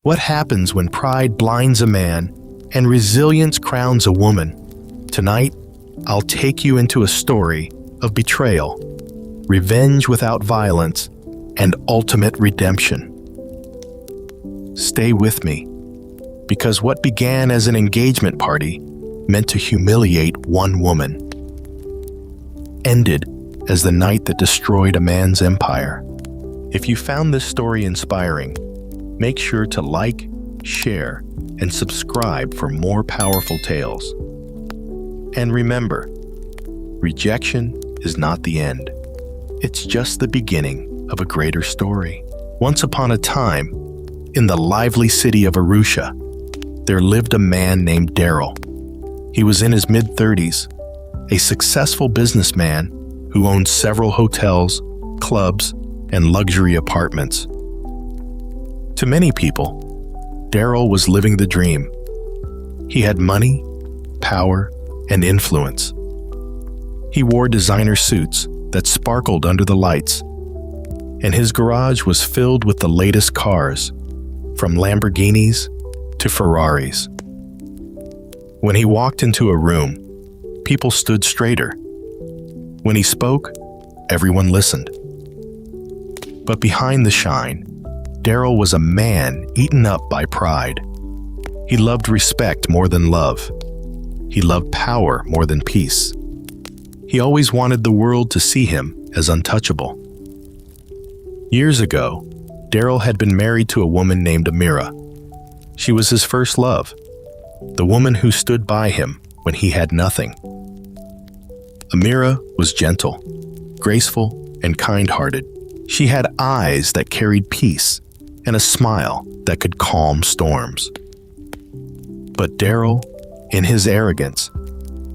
What happens when pride blinds a man and resilience crowns a woman? Tonight, I'll take you into a story of betrayal, revenge without violence, and ultimate redemption. Stay with me, because what began as an engagement party meant to humiliate one woman ended as the night that destroyed a man's empire. If you found this story inspiring, make sure to like, share, and subscribe for more powerful tales. And remember, rejection is not the end. It's just the beginning of a greater story. Once upon a time, in the lively city of Arusha, there lived a man named Daryl. He was in his mid-30s, a successful businessman who owned several hotels, clubs, and luxury apartments. To many people, Daryl was living the dream. He had money, power, and influence. He wore designer suits that sparkled under the lights, and his garage was filled with the latest cars, from Lamborghinis to Ferraris. When he walked into a room, people stood straighter. When he spoke, everyone listened. But behind the shine, Daryl was a man eaten up by pride. He loved respect more than love. He loved power more than peace. He always wanted the world to see him as untouchable. Years ago, Daryl had been married to a woman named Amira. She was his first love, the woman who stood by him when he had nothing. Amira was gentle, graceful, and kind-hearted. She had eyes that carried peace and a smile that could calm storms. But Daryl, in his arrogance,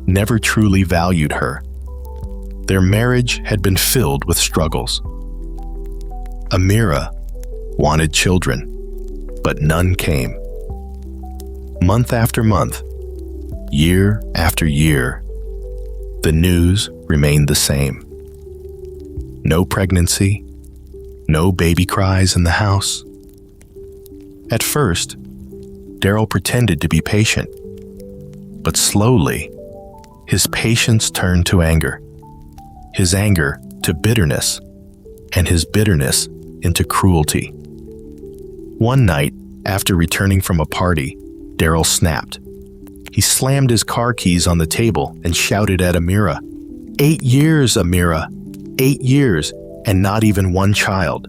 never truly valued her. Their marriage had been filled with struggles. Amira wanted children, but none came. Month after month, year after year, the news remained the same. No pregnancy, no baby cries in the house. At first, Daryl pretended to be patient, but slowly, his patience turned to anger, his anger to bitterness, and his bitterness into cruelty. One night, after returning from a party, Daryl snapped. He slammed his car keys on the table and shouted at Amira, "8 years, Amira! 8 years, and not even one child.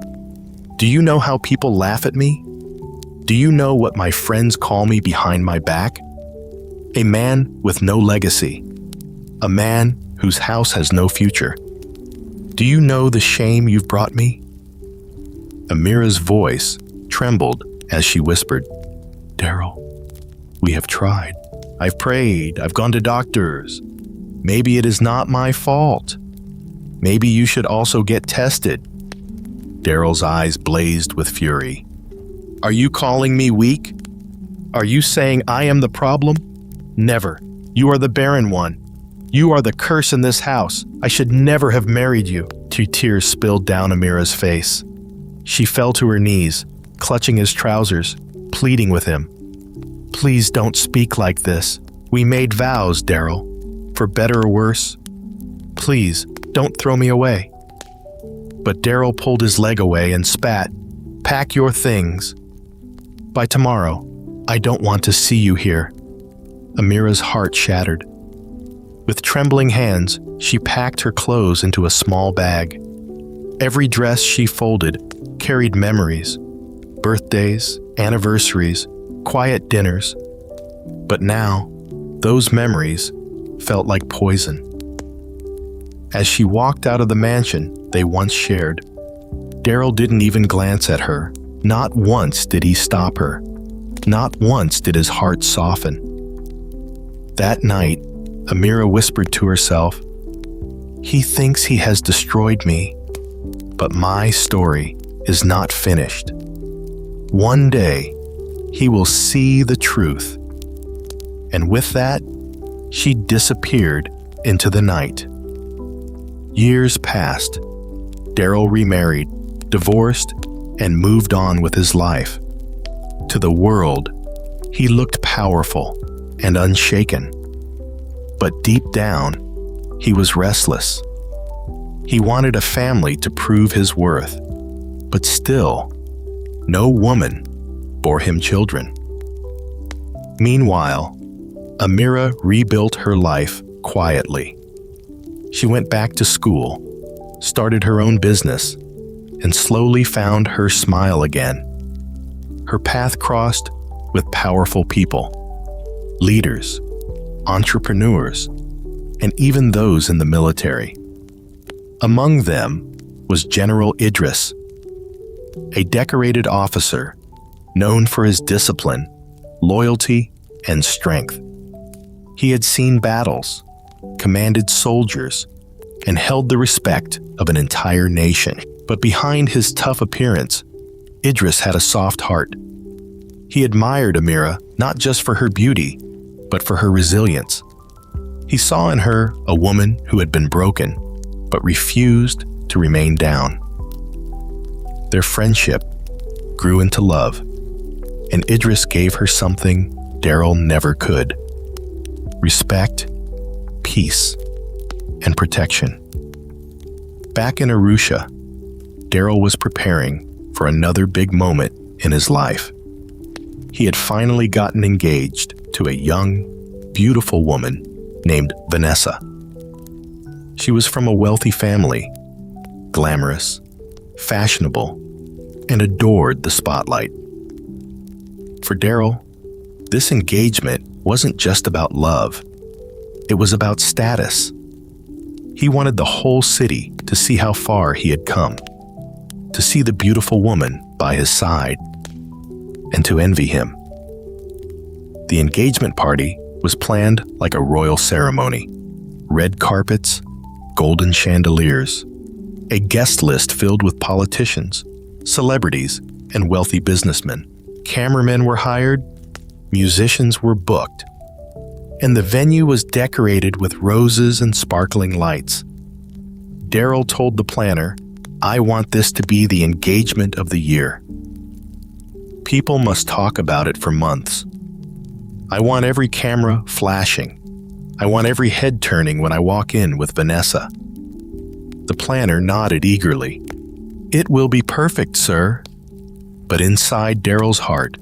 Do you know how people laugh at me? Do you know what my friends call me behind my back? A man with no legacy. A man whose house has no future. Do you know the shame you've brought me?" Amira's voice trembled as she whispered, "Daryl, we have tried. I've prayed. I've gone to doctors. Maybe it is not my fault. Maybe you should also get tested." Daryl's eyes blazed with fury. "Are you calling me weak? Are you saying I am the problem? Never. You are the barren one. You are the curse in this house. I should never have married you." Two tears spilled down Amira's face. She fell to her knees, clutching his trousers, pleading with him. "Please don't speak like this. We made vows, Daryl, for better or worse. Please, don't throw me away." But Daryl pulled his leg away and spat, "Pack your things. By tomorrow, I don't want to see you here." Amira's heart shattered. With trembling hands, she packed her clothes into a small bag. Every dress she folded carried memories, birthdays, anniversaries, quiet dinners. But now, those memories felt like poison. As she walked out of the mansion they once shared, Daryl didn't even glance at her. Not once did he stop her. Not once did his heart soften. That night, Amira whispered to herself, "He thinks he has destroyed me, but my story is not finished. One day, he will see the truth." And with that, she disappeared into the night. Years passed. Daryl remarried, divorced, and moved on with his life. To the world, he looked powerful and unshaken. But deep down, he was restless. He wanted a family to prove his worth, but still, no woman bore him children. Meanwhile, Amira rebuilt her life quietly. She went back to school, started her own business, and slowly found her smile again. Her path crossed with powerful people, leaders, entrepreneurs, and even those in the military. Among them was General Idris, a decorated officer known for his discipline, loyalty, and strength. He had seen battles, commanded soldiers, and held the respect of an entire nation. But behind his tough appearance, Idris had a soft heart. He admired Amira not just for her beauty, but for her resilience. He saw in her a woman who had been broken, but refused to remain down. Their friendship grew into love, and Idris gave her something Daryl never could: respect, peace, and protection. Back in Arusha, Daryl was preparing for another big moment in his life. He had finally gotten engaged to a young, beautiful woman named Vanessa. She was from a wealthy family, glamorous, fashionable, and adored the spotlight. For Daryl, this engagement wasn't just about love. It was about status. He wanted the whole city to see how far he had come, to see the beautiful woman by his side, and to envy him. The engagement party was planned like a royal ceremony. Red carpets, golden chandeliers, a guest list filled with politicians, celebrities, and wealthy businessmen. Cameramen were hired, musicians were booked, and the venue was decorated with roses and sparkling lights. Daryl told the planner, "I want this to be the engagement of the year. People must talk about it for months. I want every camera flashing. I want every head turning when I walk in with Vanessa." The planner nodded eagerly. "It will be perfect, sir." But inside Daryl's heart,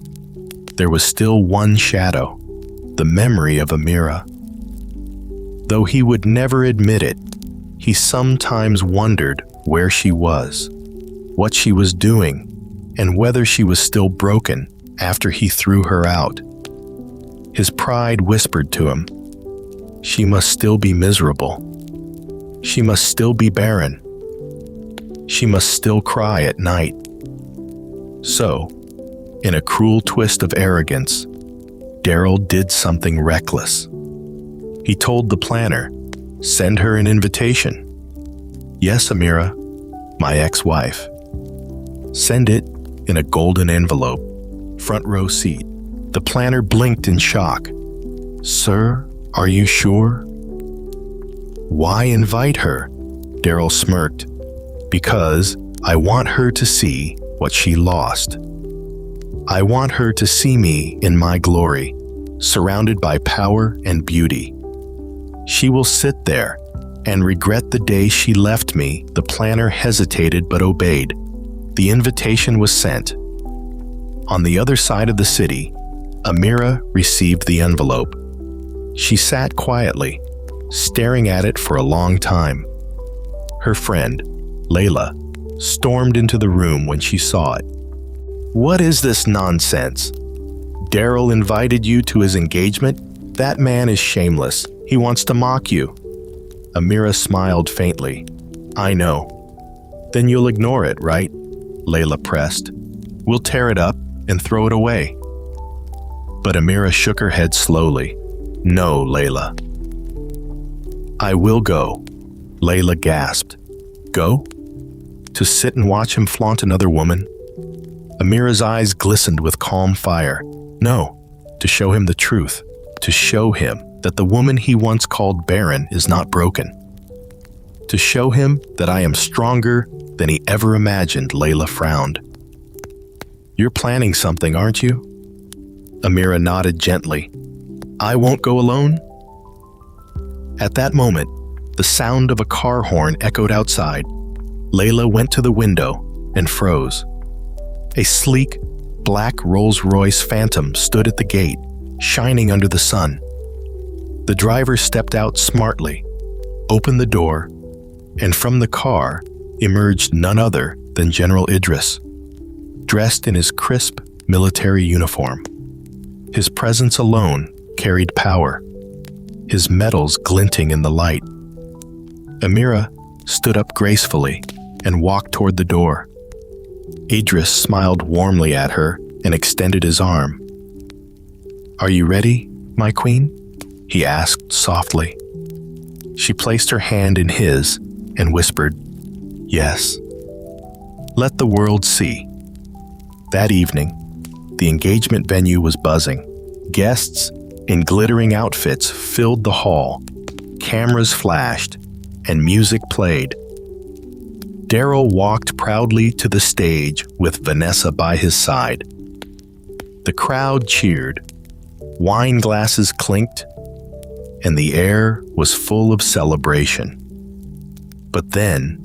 there was still one shadow: the memory of Amira. Though he would never admit it, he sometimes wondered where she was, what she was doing, and whether she was still broken after he threw her out. His pride whispered to him, she must still be miserable. She must still be barren. She must still cry at night. So, in a cruel twist of arrogance, Daryl did something reckless. He told the planner, "Send her an invitation. Yes, Amira, my ex-wife. Send it in a golden envelope, front row seat." The planner blinked in shock. "Sir, are you sure?" "Why invite her?" Daryl smirked. "Because I want her to see what she lost. I want her to see me in my glory, surrounded by power and beauty. She will sit there and regret the day she left me." The planner hesitated but obeyed. The invitation was sent. On the other side of the city, Amira received the envelope. She sat quietly, staring at it for a long time. Her friend, Layla, stormed into the room when she saw it. "What is this nonsense? Daryl invited you to his engagement? That man is shameless. He wants to mock you." Amira smiled faintly. "I know." "Then you'll ignore it, right?" Layla pressed. "We'll tear it up and throw it away." But Amira shook her head slowly. "No, Layla." "I will go," Layla gasped. "Go? To sit and watch him flaunt another woman?" Amira's eyes glistened with calm fire. "No, to show him the truth, to show him that the woman he once called barren is not broken. To show him that I am stronger than he ever imagined." Layla frowned. "You're planning something, aren't you?" Amira nodded gently. I won't go alone? At that moment, the sound of a car horn echoed outside. Layla went to the window and froze. A sleek, black Rolls-Royce Phantom stood at the gate, shining under the sun. The driver stepped out smartly, opened the door, and from the car emerged none other than General Idris, dressed in his crisp military uniform. His presence alone carried power, his medals glinting in the light. Amira stood up gracefully and walked toward the door. Idris smiled warmly at her and extended his arm. Are you ready, my queen? He asked softly. She placed her hand in his and whispered, Yes. Let the world see. That evening, the engagement venue was buzzing. Guests in glittering outfits filled the hall. Cameras flashed and music played. Daryl walked proudly to the stage with Vanessa by his side. The crowd cheered, wine glasses clinked, and the air was full of celebration. But then,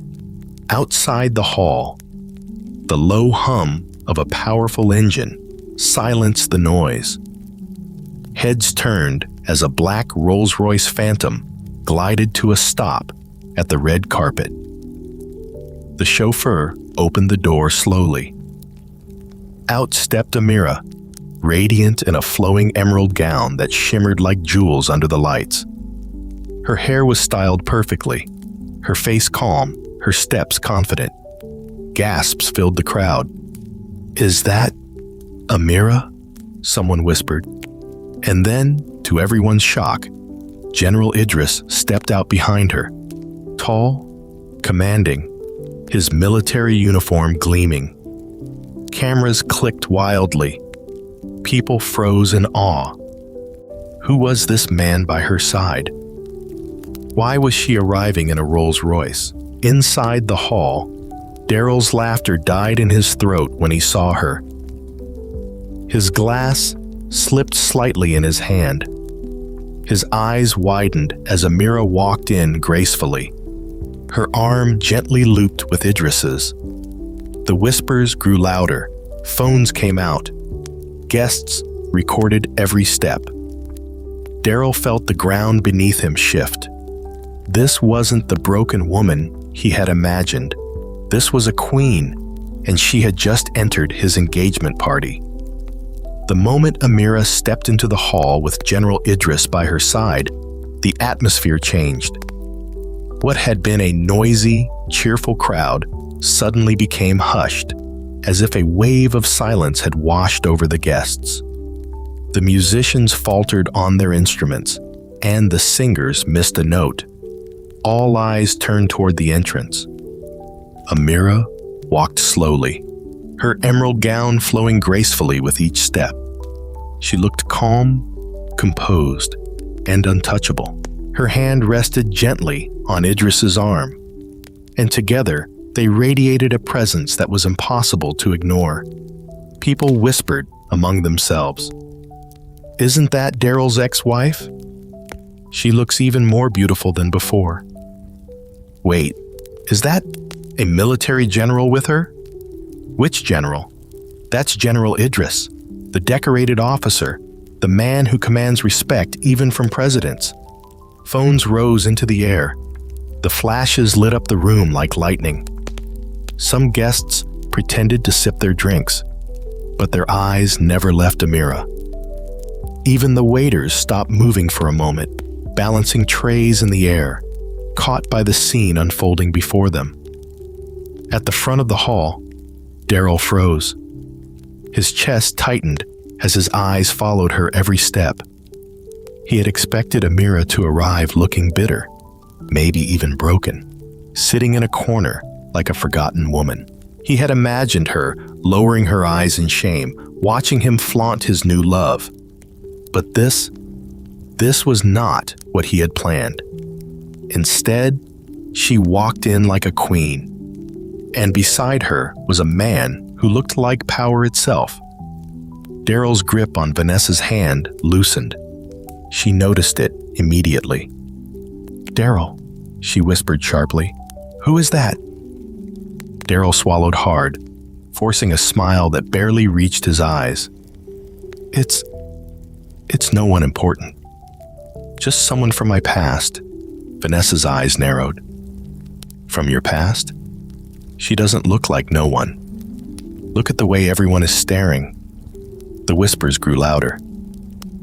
outside the hall, the low hum of a powerful engine silenced the noise. Heads turned as a black Rolls-Royce Phantom glided to a stop at the red carpet. The chauffeur opened the door slowly. Out stepped Amira, radiant in a flowing emerald gown that shimmered like jewels under the lights. Her hair was styled perfectly, her face calm, her steps confident. Gasps filled the crowd. Is that Amira? Someone whispered. And then, to everyone's shock, General Idris stepped out behind her, tall, commanding, his military uniform gleaming. Cameras clicked wildly. People froze in awe. Who was this man by her side? Why was she arriving in a Rolls-Royce? Inside the hall, Daryl's laughter died in his throat when he saw her. His glass slipped slightly in his hand. His eyes widened as Amira walked in gracefully, her arm gently looped with Idris's. The whispers grew louder. Phones came out. Guests recorded every step. Daryl felt the ground beneath him shift. This wasn't the broken woman he had imagined. This was a queen, and she had just entered his engagement party. The moment Amira stepped into the hall with General Idris by her side, the atmosphere changed. What had been a noisy, cheerful crowd suddenly became hushed, as if a wave of silence had washed over the guests. The musicians faltered on their instruments, and the singers missed a note. All eyes turned toward the entrance. Amira walked slowly, her emerald gown flowing gracefully with each step. She looked calm, composed, and untouchable. Her hand rested gently on Idris's arm, and together they radiated a presence that was impossible to ignore. People whispered among themselves, "Isn't that Daryl's ex-wife? She looks even more beautiful than before. Wait, is that a military general with her? Which general? That's General Idris, the decorated officer, the man who commands respect even from presidents." Phones rose into the air. The flashes lit up the room like lightning. Some guests pretended to sip their drinks, but their eyes never left Amira. Even the waiters stopped moving for a moment, balancing trays in the air, caught by the scene unfolding before them. At the front of the hall, Daryl froze. His chest tightened as his eyes followed her every step. He had expected Amira to arrive looking bitter, maybe even broken, sitting in a corner like a forgotten woman. He had imagined her lowering her eyes in shame, watching him flaunt his new love. But this was not what he had planned. Instead, she walked in like a queen, and beside her was a man who looked like power itself. Daryl's grip on Vanessa's hand loosened. She noticed it immediately. "Daryl," she whispered sharply. "Who is that?" Daryl swallowed hard, forcing a smile that barely reached his eyes. It's no one important. Just someone from my past." Vanessa's eyes narrowed. "From your past? She doesn't look like no one. Look at the way everyone is staring." The whispers grew louder.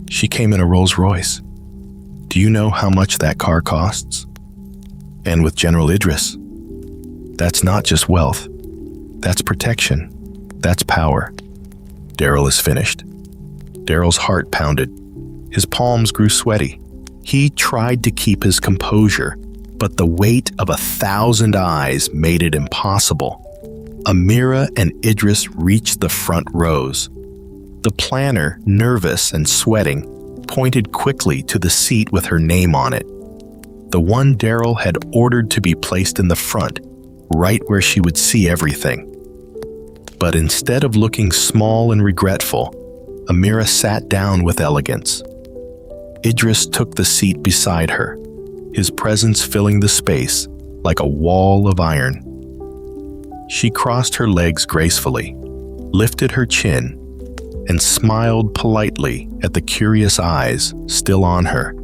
"She came in a Rolls-Royce. Do you know how much that car costs? And with General Idris. That's not just wealth. That's protection. That's power." Daryl is finished. Daryl's heart pounded. His palms grew sweaty. He tried to keep his composure, but the weight of 1,000 eyes made it impossible. Amira and Idris reached the front rows. The planner, nervous and sweating, pointed quickly to the seat with her name on it. The one Daryl had ordered to be placed in the front, right where she would see everything. But instead of looking small and regretful, Amira sat down with elegance. Idris took the seat beside her, his presence filling the space like a wall of iron. She crossed her legs gracefully, lifted her chin, and smiled politely at the curious eyes still on her.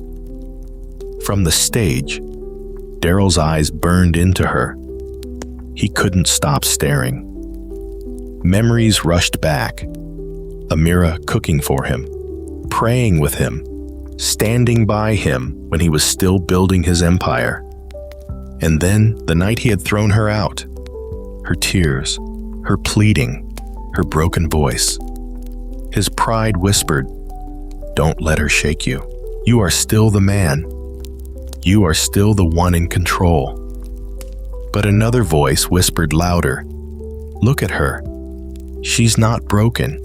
From the stage, Daryl's eyes burned into her. He couldn't stop staring. Memories rushed back. Amira cooking for him, praying with him, standing by him when he was still building his empire. And then the night he had thrown her out. Her tears, her pleading, her broken voice. His pride whispered, "Don't let her shake you. You are still the man. You are still the one in control." But another voice whispered louder, "Look at her. She's not broken.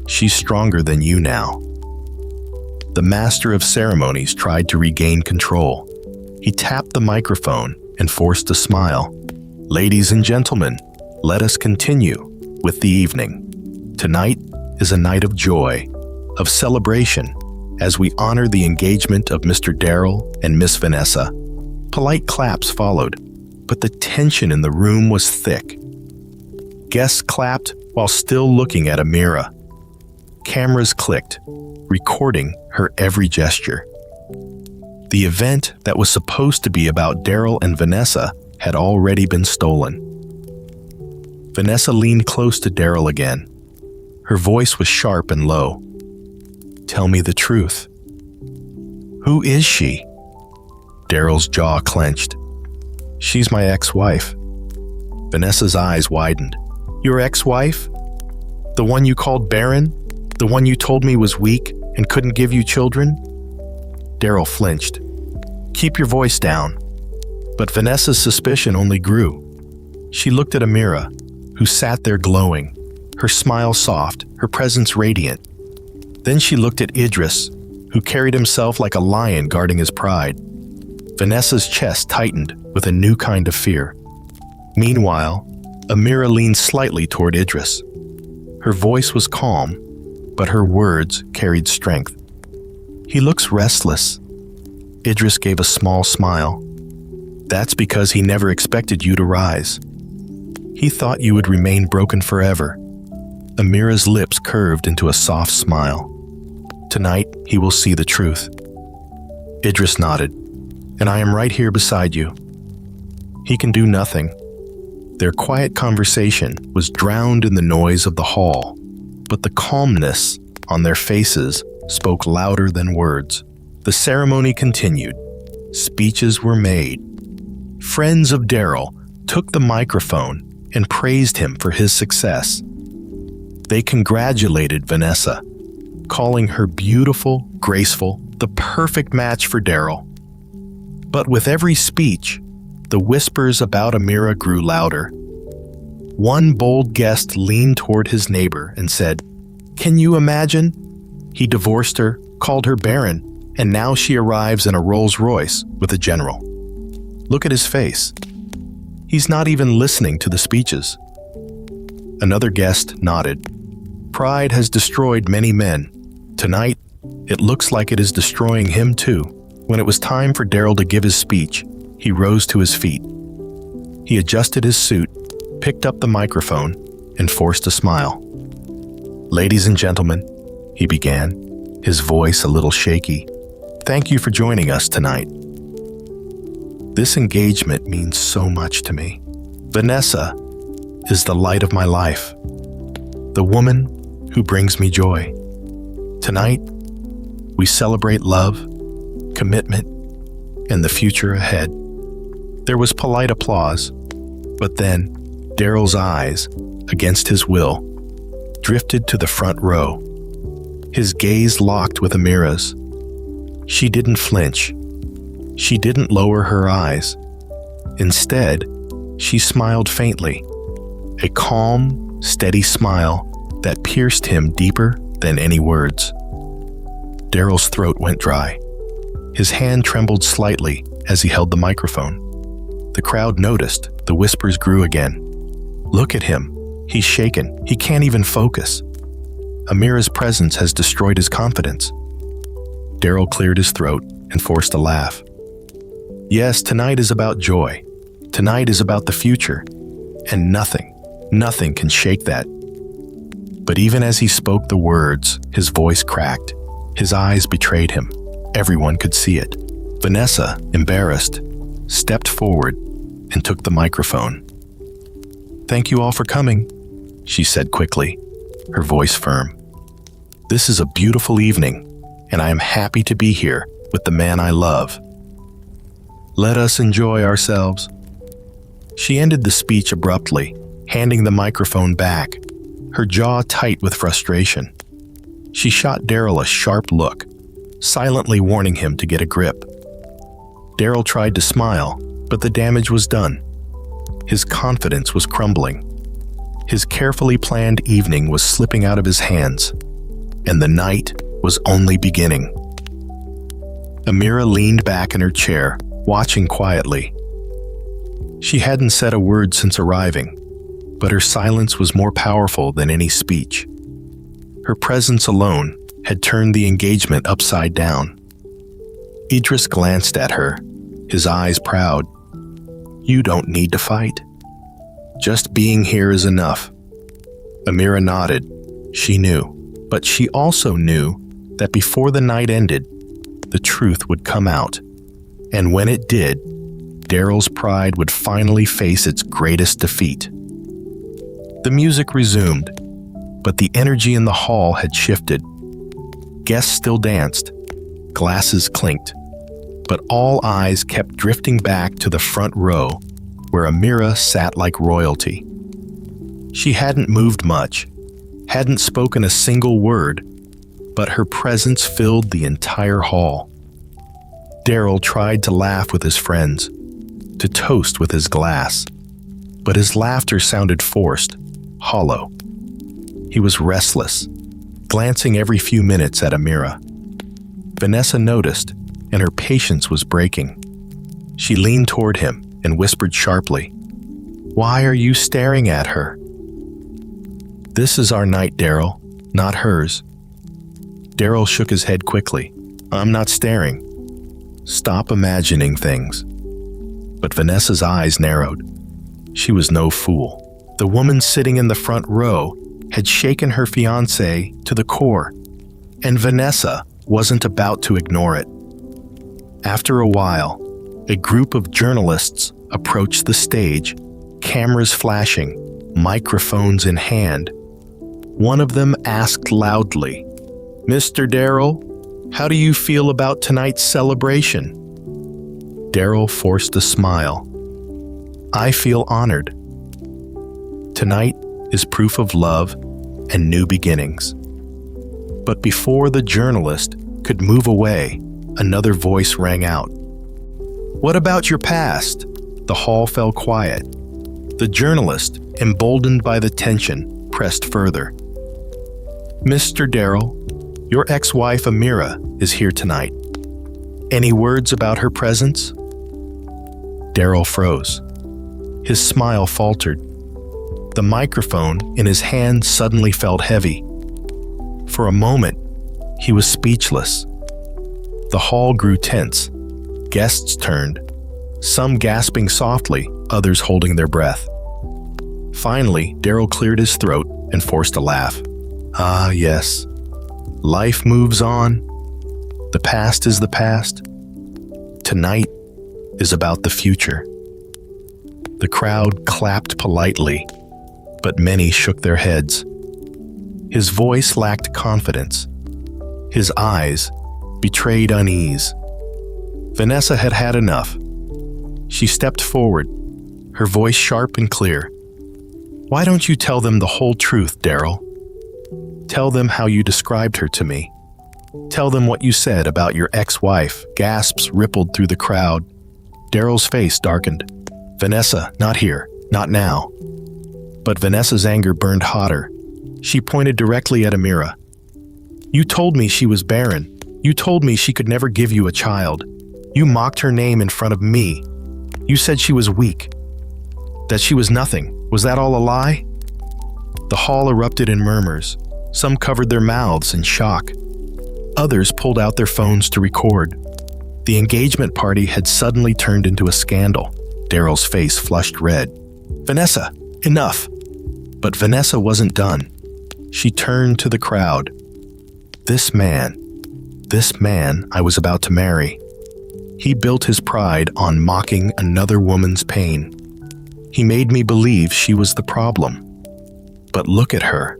She's stronger than you now." The master of ceremonies tried to regain control. He tapped the microphone and forced a smile. "Ladies and gentlemen, let us continue with the evening. Tonight is a night of joy, of celebration, as we honor the engagement of Mr. Daryl and Miss Vanessa." Polite claps followed, but the tension in the room was thick. Guests clapped while still looking at Amira. Cameras clicked, recording her every gesture. The event that was supposed to be about Daryl and Vanessa had already been stolen. Vanessa leaned close to Daryl again. Her voice was sharp and low. "Tell me the truth. Who is she?" Daryl's jaw clenched. "She's my ex-wife." Vanessa's eyes widened. "Your ex-wife? The one you called barren? The one you told me was weak and couldn't give you children?" Daryl flinched. "Keep your voice down." But Vanessa's suspicion only grew. She looked at Amira, who sat there glowing, her smile soft, her presence radiant. Then she looked at Idris, who carried himself like a lion guarding his pride. Vanessa's chest tightened with a new kind of fear. Meanwhile, Amira leaned slightly toward Idris. Her voice was calm, but her words carried strength. "He looks restless." Idris gave a small smile. "That's because he never expected you to rise. He thought you would remain broken forever." Amira's lips curved into a soft smile. "Tonight, he will see the truth." Idris nodded. "And I am right here beside you." He can do nothing. Their quiet conversation was drowned in the noise of the hall, but the calmness on their faces spoke louder than words. The ceremony continued. Speeches were made. Friends of Daryl took the microphone and praised him for his success. They congratulated Vanessa, calling her beautiful, graceful, the perfect match for Daryl. But with every speech, the whispers about Amira grew louder. One bold guest leaned toward his neighbor and said, "Can you imagine? He divorced her, called her barren, and now she arrives in a Rolls-Royce with a general. Look at his face. He's not even listening to the speeches." Another guest nodded. Pride has destroyed many men. Tonight, it looks like it is destroying him too. When it was time for Daryl to give his speech, he rose to his feet. He adjusted his suit, picked up the microphone, and forced a smile. "Ladies and gentlemen," he began, his voice a little shaky, "thank you for joining us tonight. This engagement means so much to me. Vanessa is the light of my life, the woman who brings me joy. Tonight, we celebrate love, commitment, and the future ahead." There was polite applause, but then Daryl's eyes, against his will, drifted to the front row. His gaze locked with Amira's. She didn't flinch. She didn't lower her eyes. Instead, she smiled faintly, a calm, steady smile that pierced him deeper than any words. Daryl's throat went dry. His hand trembled slightly as he held the microphone. The crowd noticed. The whispers grew again. "Look at him. He's shaken. He can't even focus. Amira's presence has destroyed his confidence." Daryl cleared his throat and forced a laugh. "Yes, tonight is about joy. Tonight is about the future. And nothing can shake that." But even as he spoke the words, his voice cracked. His eyes betrayed him. Everyone could see it. Vanessa, embarrassed, stepped forward and took the microphone. "Thank you all for coming," she said quickly, her voice firm. "This is a beautiful evening, and I am happy to be here with the man I love. Let us enjoy ourselves." She ended the speech abruptly, handing the microphone back, her jaw tight with frustration. She shot Daryl a sharp look, silently warning him to get a grip. Daryl tried to smile, but the damage was done. His confidence was crumbling. His carefully planned evening was slipping out of his hands, and the night was only beginning. Amira leaned back in her chair, watching quietly. She hadn't said a word since arriving, but her silence was more powerful than any speech. Her presence alone had turned the engagement upside down. Idris glanced at her, his eyes proud. "You don't need to fight. Just being here is enough." Amira nodded. She knew, but she also knew that before the night ended, the truth would come out. And when it did, Daryl's pride would finally face its greatest defeat. The music resumed, but the energy in the hall had shifted. Guests still danced, glasses clinked, but all eyes kept drifting back to the front row, where Amira sat like royalty. She hadn't moved much, hadn't spoken a single word, but her presence filled the entire hall. Daryl tried to laugh with his friends, to toast with his glass, but his laughter sounded forced, hollow. He was restless, glancing every few minutes at Amira. Vanessa noticed, and her patience was breaking. She leaned toward him and whispered sharply, "Why are you staring at her?" "This is our night, Daryl, not hers." Daryl shook his head quickly. "I'm not staring. Stop imagining things." But Vanessa's eyes narrowed. She was no fool. The woman sitting in the front row had shaken her fiancé to the core, and Vanessa wasn't about to ignore it. After a while, a group of journalists approached the stage, cameras flashing, microphones in hand. One of them asked loudly, "Mr. Daryl, how do you feel about tonight's celebration?" Daryl forced a smile. "I feel honored. Tonight is proof of love and new beginnings." But before the journalist could move away, another voice rang out. "What about your past?" The hall fell quiet. The journalist, emboldened by the tension, pressed further. "Mr. Daryl, your ex-wife Amira is here tonight. Any words about her presence?" Daryl froze. His smile faltered. The microphone in his hand suddenly felt heavy, For a moment, he was speechless. The hall grew tense. Guests turned, some gasping softly, others holding their breath. Finally, Daryl cleared his throat and forced a laugh. Ah, yes. Life moves on. The past is the past. Tonight is about the future. The crowd clapped politely, but many shook their heads. His voice lacked confidence. His eyes betrayed unease. Vanessa had had enough. She stepped forward, her voice sharp and clear. Why don't you tell them the whole truth, Daryl? Tell them how you described her to me. Tell them what you said about your ex-wife. Gasps rippled through the crowd. Daryl's face darkened. Vanessa, not here, not now. But Vanessa's anger burned hotter. She pointed directly at Amira. You told me she was barren. You told me she could never give you a child. You mocked her name in front of me. You said she was weak, that she was nothing. Was that all a lie? The hall erupted in murmurs. Some covered their mouths in shock. Others pulled out their phones to record. The engagement party had suddenly turned into a scandal. Daryl's face flushed red. Vanessa, enough. But Vanessa wasn't done. She turned to the crowd. This man I was about to marry. He built his pride on mocking another woman's pain. He made me believe she was the problem. But look at her.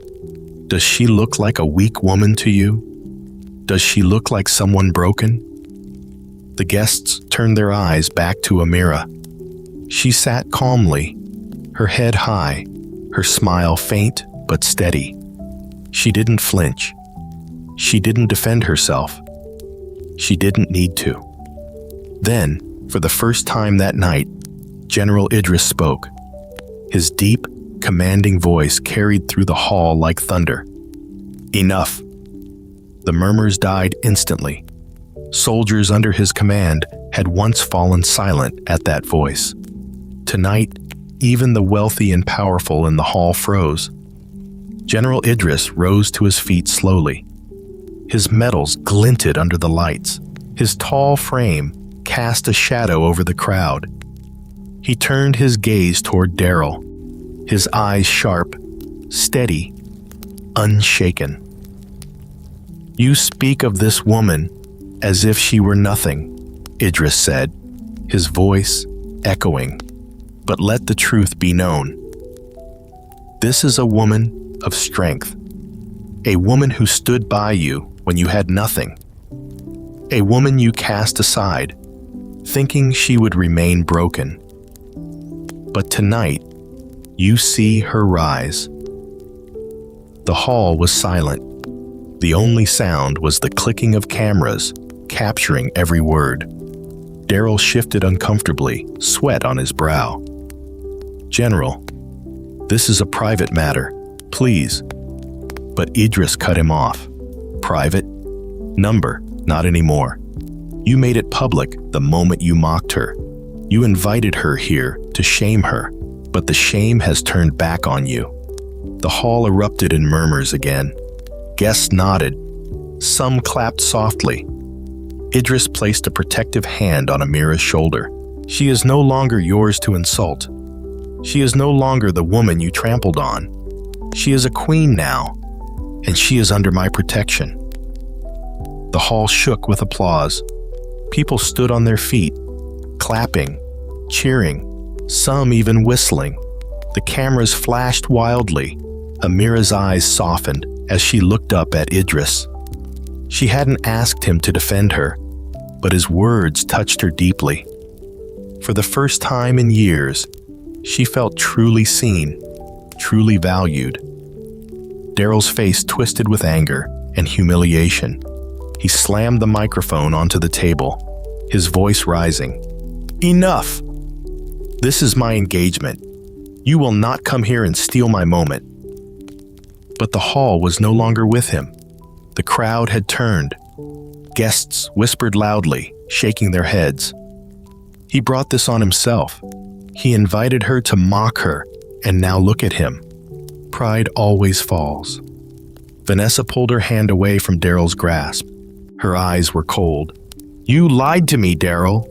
Does she look like a weak woman to you? Does she look like someone broken? The guests turned their eyes back to Amira. She sat calmly, her head high, her smile faint but steady. She didn't flinch. She didn't defend herself. She didn't need to. Then, for the first time that night, General Idris spoke. His deep, commanding voice carried through the hall like thunder. Enough. The murmurs died instantly. Soldiers under his command had once fallen silent at that voice. Tonight, even the wealthy and powerful in the hall froze. General Idris rose to his feet slowly. His metals glinted under the lights. His tall frame cast a shadow over the crowd. He turned his gaze toward Daryl, his eyes sharp, steady, unshaken. You speak of this woman as if she were nothing, Idris said, his voice echoing. But let the truth be known. This is a woman of strength, a woman who stood by you when you had nothing, a woman you cast aside, thinking she would remain broken. But tonight, you see her rise. The hall was silent. The only sound was the clicking of cameras, capturing every word. Daryl shifted uncomfortably, sweat on his brow. General, this is a private matter, please. But Idris cut him off. Private? Number, not anymore. You made it public the moment you mocked her. You invited her here to shame her, but the shame has turned back on you. The hall erupted in murmurs again. Guests nodded. Some clapped softly. Idris placed a protective hand on Amira's shoulder. She is no longer yours to insult. She is no longer the woman you trampled on. She is a queen now, and she is under my protection. The hall shook with applause. People stood on their feet, clapping, cheering, some even whistling. The cameras flashed wildly. Amira's eyes softened as she looked up at Idris. She hadn't asked him to defend her, but his words touched her deeply. For the first time in years, she felt truly seen, truly valued. Daryl's face twisted with anger and humiliation. He slammed the microphone onto the table, his voice rising. Enough! This is my engagement. You will not come here and steal my moment. But the hall was no longer with him. The crowd had turned. Guests whispered loudly, shaking their heads. He brought this on himself. He invited her to mock her, and now look at him. Pride always falls. Vanessa pulled her hand away from Daryl's grasp. Her eyes were cold. "You lied to me, Daryl.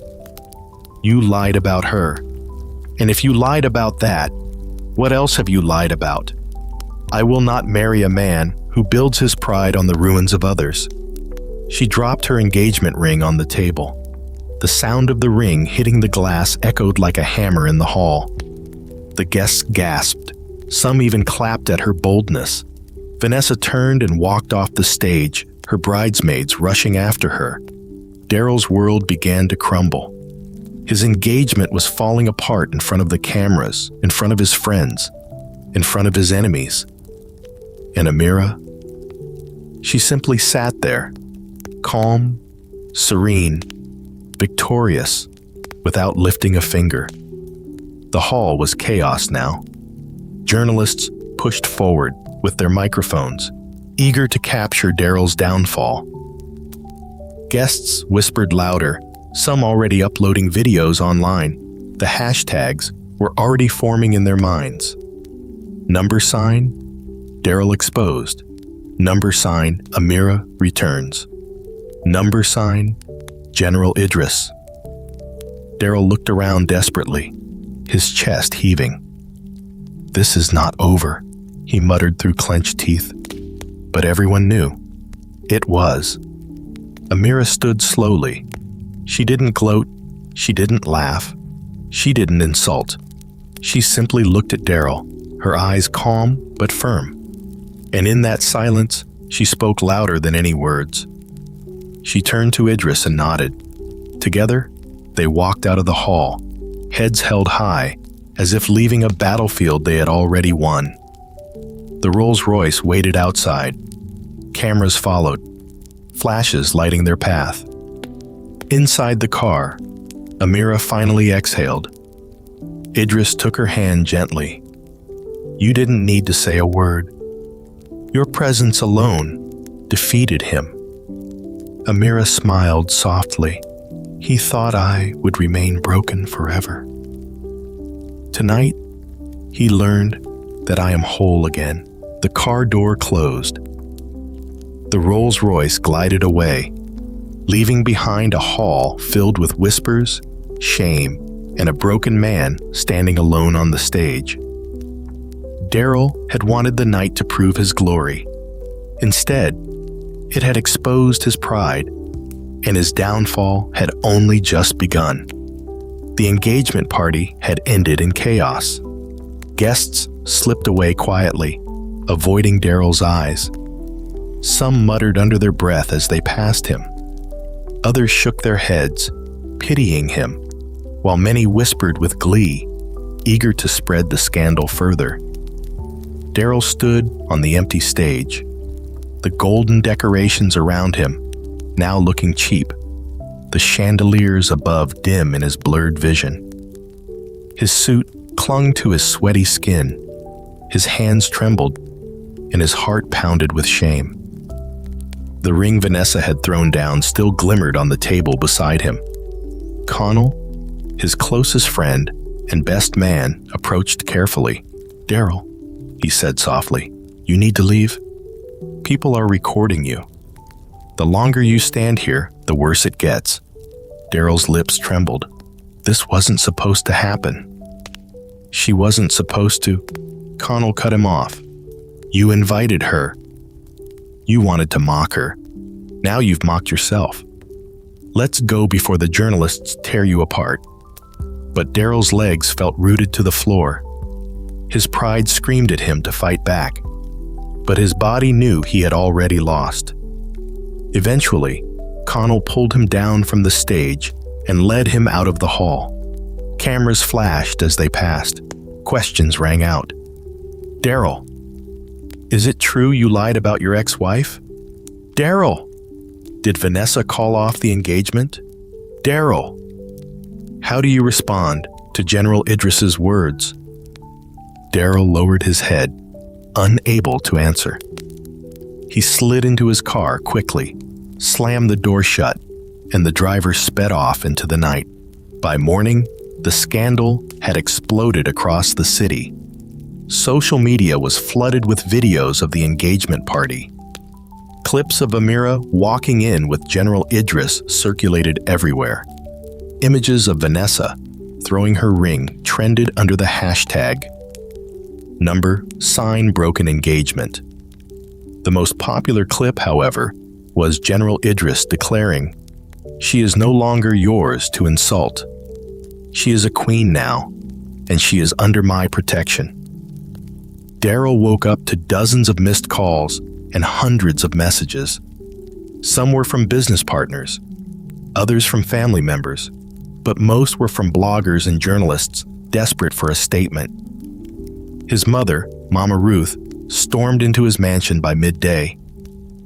You lied about her. And if you lied about that, what else have you lied about? I will not marry a man who builds his pride on the ruins of others." She dropped her engagement ring on the table. The sound of the ring hitting the glass echoed like a hammer in the hall. The guests gasped. Some even clapped at her boldness. Vanessa turned and walked off the stage, her bridesmaids rushing after her. Daryl's world began to crumble. His engagement was falling apart in front of the cameras, in front of his friends, in front of his enemies. And Amira? She simply sat there, calm, serene, victorious, without lifting a finger. The hall was chaos now. Journalists pushed forward with their microphones, eager to capture Daryl's downfall. Guests whispered louder, some already uploading videos online. The hashtags were already forming in their minds. Number sign, Daryl exposed. Number sign, Amira returns. Number sign, General Idris. Daryl looked around desperately, his chest heaving. "This is not over," he muttered through clenched teeth. But everyone knew. It was. Amira stood slowly. She didn't gloat, she didn't laugh, she didn't insult. She simply looked at Daryl, her eyes calm but firm. And in that silence, she spoke louder than any words. She turned to Idris and nodded. Together, they walked out of the hall, heads held high, as if leaving a battlefield they had already won. The Rolls-Royce waited outside. Cameras followed, flashes lighting their path. Inside the car, Amira finally exhaled. Idris took her hand gently. "You didn't need to say a word. Your presence alone defeated him." Amira smiled softly. "He thought I would remain broken forever. Tonight, he learned that I am whole again." The car door closed. The Rolls-Royce glided away, leaving behind a hall filled with whispers, shame, and a broken man standing alone on the stage. Daryl had wanted the night to prove his glory. Instead, it had exposed his pride, and his downfall had only just begun. The engagement party had ended in chaos. Guests slipped away quietly, avoiding Daryl's eyes. Some muttered under their breath as they passed him. Others shook their heads, pitying him, while many whispered with glee, eager to spread the scandal further. Daryl stood on the empty stage, the golden decorations around him now looking cheap, the chandeliers above dim in his blurred vision. His suit clung to his sweaty skin, his hands trembled, and his heart pounded with shame. The ring Vanessa had thrown down still glimmered on the table beside him. Connell, his closest friend and best man, approached carefully. "Daryl," he said softly, "you need to leave. People are recording you. The longer you stand here, the worse it gets." Daryl's lips trembled. This wasn't supposed to happen. She wasn't supposed to. Connell cut him off. "You invited her. You wanted to mock her. Now you've mocked yourself. Let's go before the journalists tear you apart." But Daryl's legs felt rooted to the floor. His pride screamed at him to fight back, but his body knew he had already lost. Eventually, Connell pulled him down from the stage and led him out of the hall. Cameras flashed as they passed. Questions rang out. "Daryl, is it true you lied about your ex-wife? Daryl, did Vanessa call off the engagement? Daryl." How do you respond to General Idris's words? Daryl lowered his head, unable to answer. He slid into his car quickly, slammed the door shut, and the driver sped off into the night. By morning, the scandal had exploded across the city. Social media was flooded with videos of the engagement party, Clips of Amira walking in with General Idris circulated everywhere. Images of Vanessa throwing her ring trended under the hashtag #sign broken engagement. The most popular clip, however, was General Idris declaring, "She is no longer yours to insult. She is a queen now, and she is under my protection." Daryl woke up to dozens of missed calls and hundreds of messages. Some were from business partners, others from family members, but most were from bloggers and journalists desperate for a statement. His mother, Mama Ruth, stormed into his mansion by midday.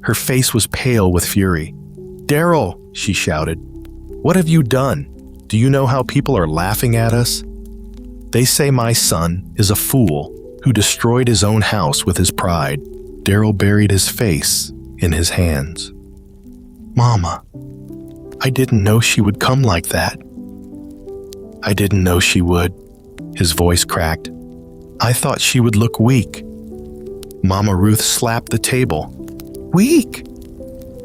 Her face was pale with fury. "Daryl," she shouted, "what have you done? Do you know how people are laughing at us? They say my son is a fool who destroyed his own house with his pride." Daryl buried his face in his hands. "Mama, I didn't know she would come like that. I didn't know she would." His voice cracked. "I thought she would look weak." Mama Ruth slapped the table. "Weak?"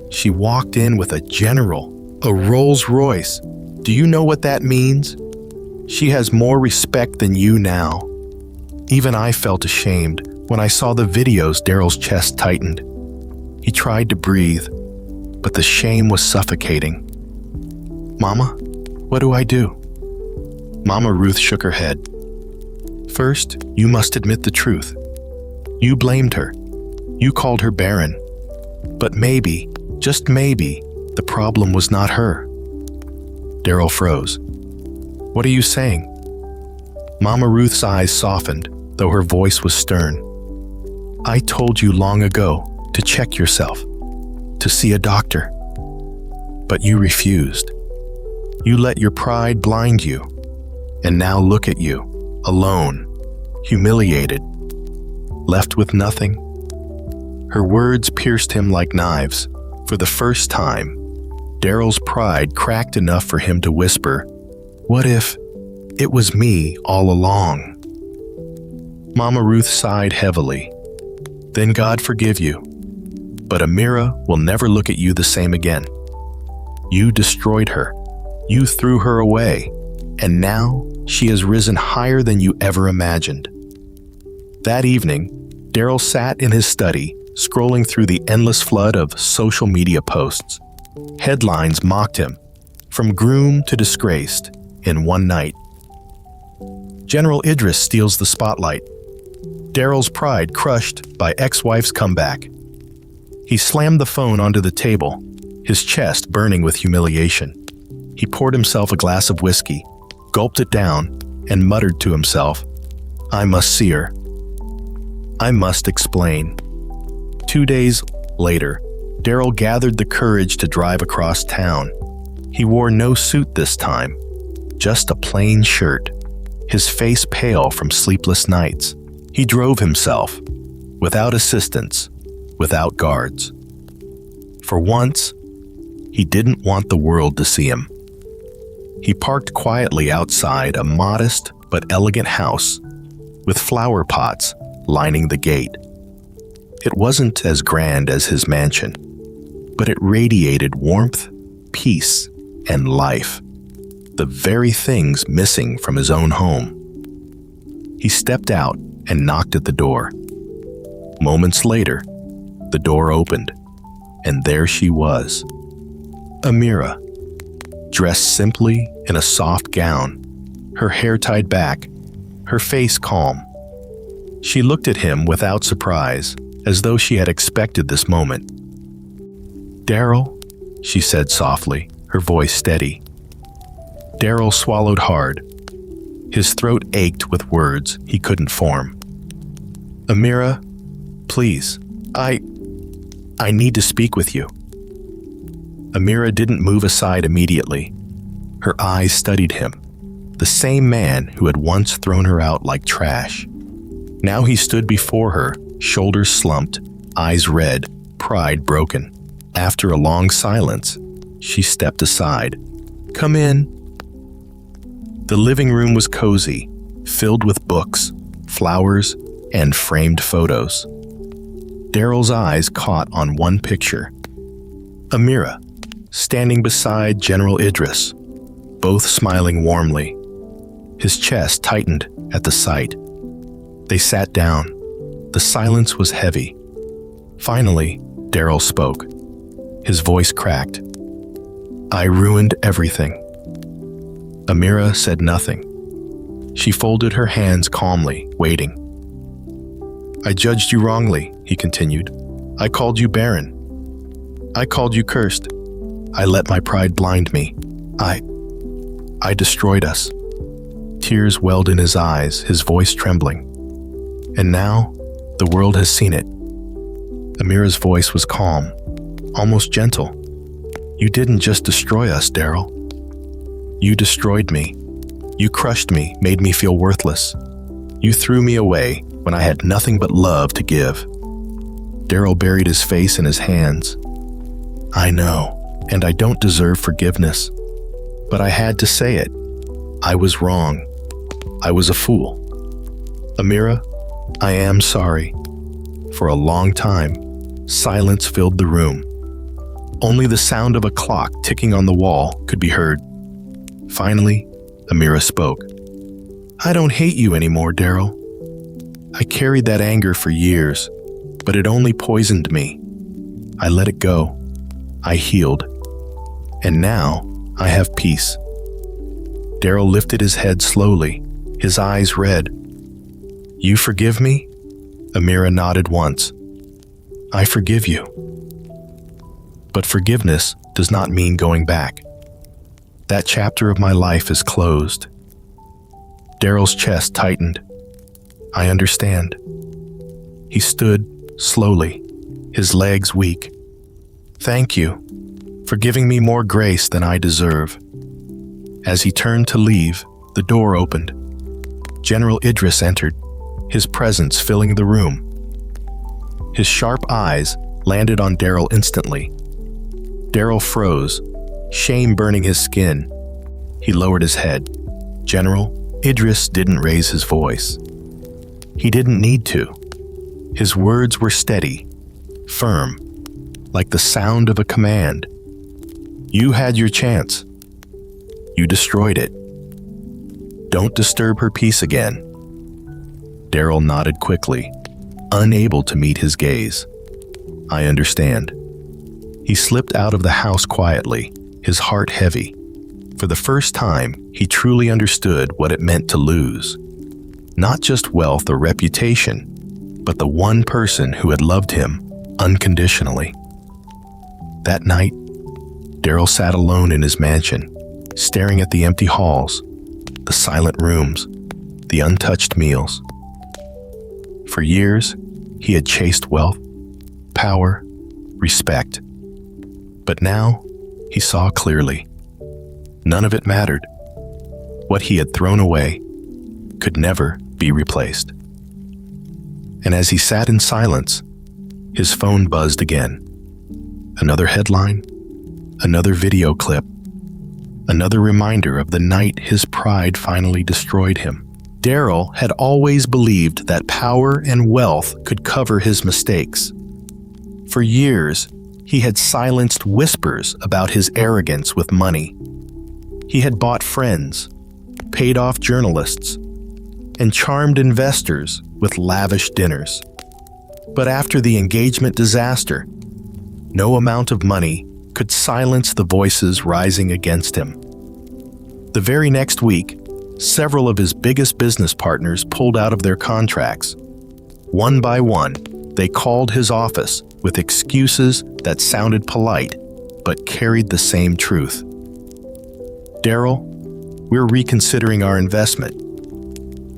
She walked in with a General, a Rolls-Royce. "Do you know what that means? She has more respect than you now." Even I felt ashamed when I saw the videos. Daryl's chest tightened. He tried to breathe, but the shame was suffocating. "Mama, what do I do?" Mama Ruth shook her head. "First, you must admit the truth. You blamed her. You called her barren. But maybe, just maybe, the problem was not her." Daryl froze. "What are you saying?" Mama Ruth's eyes softened, though her voice was stern. "I told you long ago to check yourself, to see a doctor. But you refused. You let your pride blind you. And now look at you, alone, humiliated, left with nothing." Her words pierced him like knives. For the first time, Daryl's pride cracked enough for him to whisper, "What if it was me all along?" Mama Ruth sighed heavily. "Then God forgive you. But Amira will never look at you the same again. You destroyed her. You threw her away. And now she has risen higher than you ever imagined." That evening, Daryl sat in his study, scrolling through the endless flood of social media posts. Headlines mocked him, from groom to disgraced, in one night. General Idris steals the spotlight. Daryl's pride crushed by ex-wife's comeback. He slammed the phone onto the table, his chest burning with humiliation. He poured himself a glass of whiskey, gulped it down, and muttered to himself, "I must see her. I must explain." 2 days later, Daryl gathered the courage to drive across town. He wore no suit this time, just a plain shirt, his face pale from sleepless nights. He drove himself, without assistance, without guards. For once, he didn't want the world to see him. He parked quietly outside a modest but elegant house with flower pots lining the gate. It wasn't as grand as his mansion, but it radiated warmth, peace, and life, the very things missing from his own home. He stepped out and knocked at the door. Moments later, the door opened, and there she was, Amira, dressed simply in a soft gown, her hair tied back, her face calm. She looked at him without surprise, as though she had expected this moment. "Daryl," she said softly, her voice steady. Daryl swallowed hard. His throat ached with words he couldn't form. "Amira, please, I need to speak with you." Amira didn't move aside immediately. Her eyes studied him, the same man who had once thrown her out like trash. Now he stood before her, shoulders slumped, eyes red, pride broken. After a long silence, she stepped aside. "Come in." The living room was cozy, filled with books, flowers, and framed photos. Daryl's eyes caught on one picture. Amira, standing beside General Idris, both smiling warmly. His chest tightened at the sight. They sat down. The silence was heavy. Finally, Daryl spoke. His voice cracked. "I ruined everything." Amira said nothing. She folded her hands calmly, waiting. "I judged you wrongly," he continued. "I called you barren. I called you cursed. I let my pride blind me. I destroyed us." Tears welled in his eyes, his voice trembling. "And now, the world has seen it." Amira's voice was calm, almost gentle. "You didn't just destroy us, Daryl. You destroyed me. You crushed me, made me feel worthless. You threw me away when I had nothing but love to give." Daryl buried his face in his hands. "I know, and I don't deserve forgiveness. But I had to say it. I was wrong. I was a fool. Amira, I am sorry." For a long time, silence filled the room. Only the sound of a clock ticking on the wall could be heard. Finally, Amira spoke. "I don't hate you anymore, Daryl. I carried that anger for years, but it only poisoned me. I let it go. I healed. And now, I have peace." Daryl lifted his head slowly, his eyes red. "You forgive me?" Amira nodded once. "I forgive you. But forgiveness does not mean going back. That chapter of my life is closed." Daryl's chest tightened. "I understand." He stood slowly, his legs weak. "Thank you for giving me more grace than I deserve." As he turned to leave, the door opened. General Idris entered, his presence filling the room. His sharp eyes landed on Daryl instantly. Daryl froze, shame burning his skin. He lowered his head. "General," Idris didn't raise his voice. He didn't need to. His words were steady, firm, like the sound of a command. "You had your chance. You destroyed it. Don't disturb her peace again." Daryl nodded quickly, unable to meet his gaze. "I understand." He slipped out of the house quietly, his heart heavy. For the first time, he truly understood what it meant to lose. Not just wealth or reputation, but the one person who had loved him unconditionally. That night, Daryl sat alone in his mansion, staring at the empty halls, the silent rooms, the untouched meals. For years, he had chased wealth, power, respect. But now, he saw clearly. None of it mattered. What he had thrown away could never be replaced. And as he sat in silence, his phone buzzed again. Another headline, another video clip, another reminder of the night his pride finally destroyed him. Daryl had always believed that power and wealth could cover his mistakes. For years, he had silenced whispers about his arrogance with money. He had bought friends, paid off journalists, and charmed investors with lavish dinners. But after the engagement disaster, no amount of money could silence the voices rising against him. The very next week, several of his biggest business partners pulled out of their contracts. One by one, they called his office with excuses that sounded polite but carried the same truth. "Daryl, we're reconsidering our investment.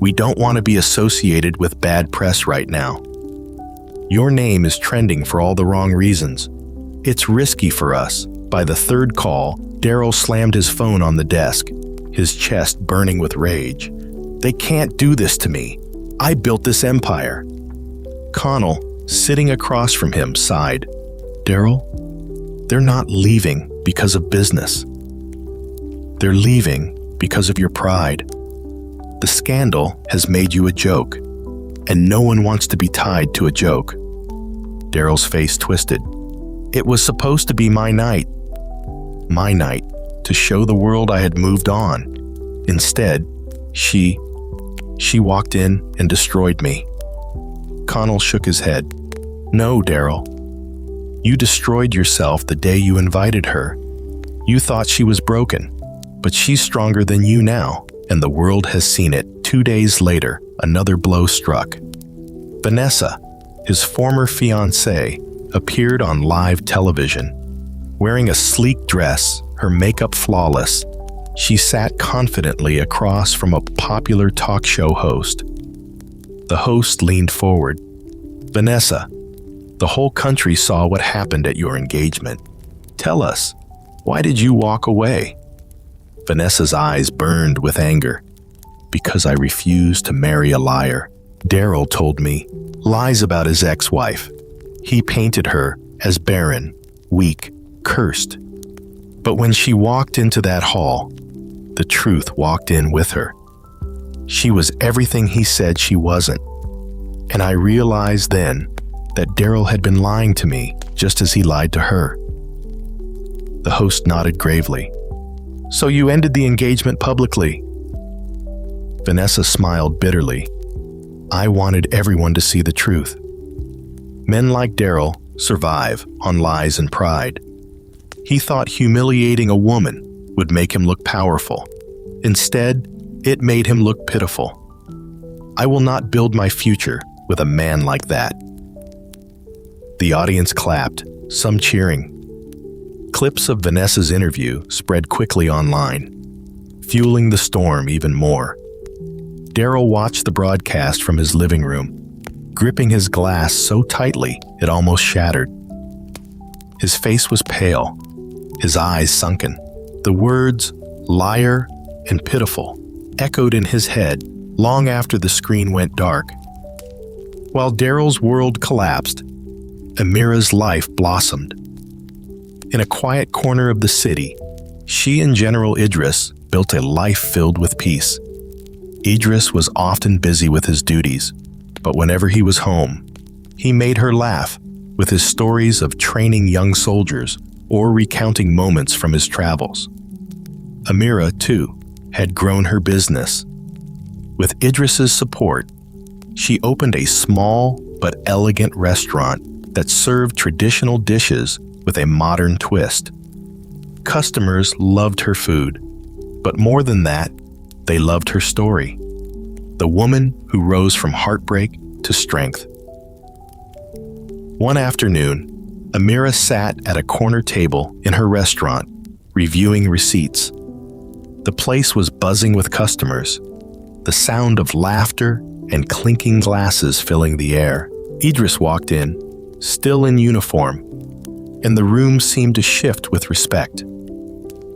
We don't want to be associated with bad press right now. Your name is trending for all the wrong reasons. It's risky for us." By the third call, Daryl slammed his phone on the desk, his chest burning with rage. "They can't do this to me. I built this empire." Connell, sitting across from him, sighed. "Daryl, they're not leaving because of business. They're leaving because of your pride. The scandal has made you a joke, and no one wants to be tied to a joke." Daryl's face twisted. It was supposed to be my night. My night to show the world I had moved on. Instead, she walked in and destroyed me. Connell shook his head. No, Daryl. You destroyed yourself the day you invited her. You thought she was broken, but she's stronger than you now, and the world has seen it. 2 days later, another blow struck. Vanessa, his former fiancée, appeared on live television. Wearing a sleek dress, her makeup flawless, she sat confidently across from a popular talk show host. The host leaned forward. Vanessa, the whole country saw what happened at your engagement. Tell us, why did you walk away? Vanessa's eyes burned with anger. Because I refused to marry a liar. Daryl told me lies about his ex-wife. He painted her as barren, weak, cursed. But when she walked into that hall, the truth walked in with her. She was everything he said she wasn't. And I realized then that Daryl had been lying to me just as he lied to her. The host nodded gravely. So you ended the engagement publicly? Vanessa smiled bitterly. I wanted everyone to see the truth. Men like Daryl survive on lies and pride. He thought humiliating a woman would make him look powerful. Instead, it made him look pitiful. I will not build my future with a man like that. The audience clapped, some cheering. Clips of Vanessa's interview spread quickly online, fueling the storm even more. Daryl watched the broadcast from his living room, gripping his glass so tightly it almost shattered. His face was pale, his eyes sunken. The words, liar and pitiful, echoed in his head long after the screen went dark. While Daryl's world collapsed, Amira's life blossomed. In a quiet corner of the city, she and General Idris built a life filled with peace. Idris was often busy with his duties, but whenever he was home, he made her laugh with his stories of training young soldiers or recounting moments from his travels. Amira, too, had grown her business. With Idris's support, she opened a small but elegant restaurant that served traditional dishes with a modern twist. Customers loved her food, but more than that, they loved her story. The woman who rose from heartbreak to strength. One afternoon, Amira sat at a corner table in her restaurant, reviewing receipts. The place was buzzing with customers, the sound of laughter and clinking glasses filling the air. Idris walked in, still in uniform, and the room seemed to shift with respect.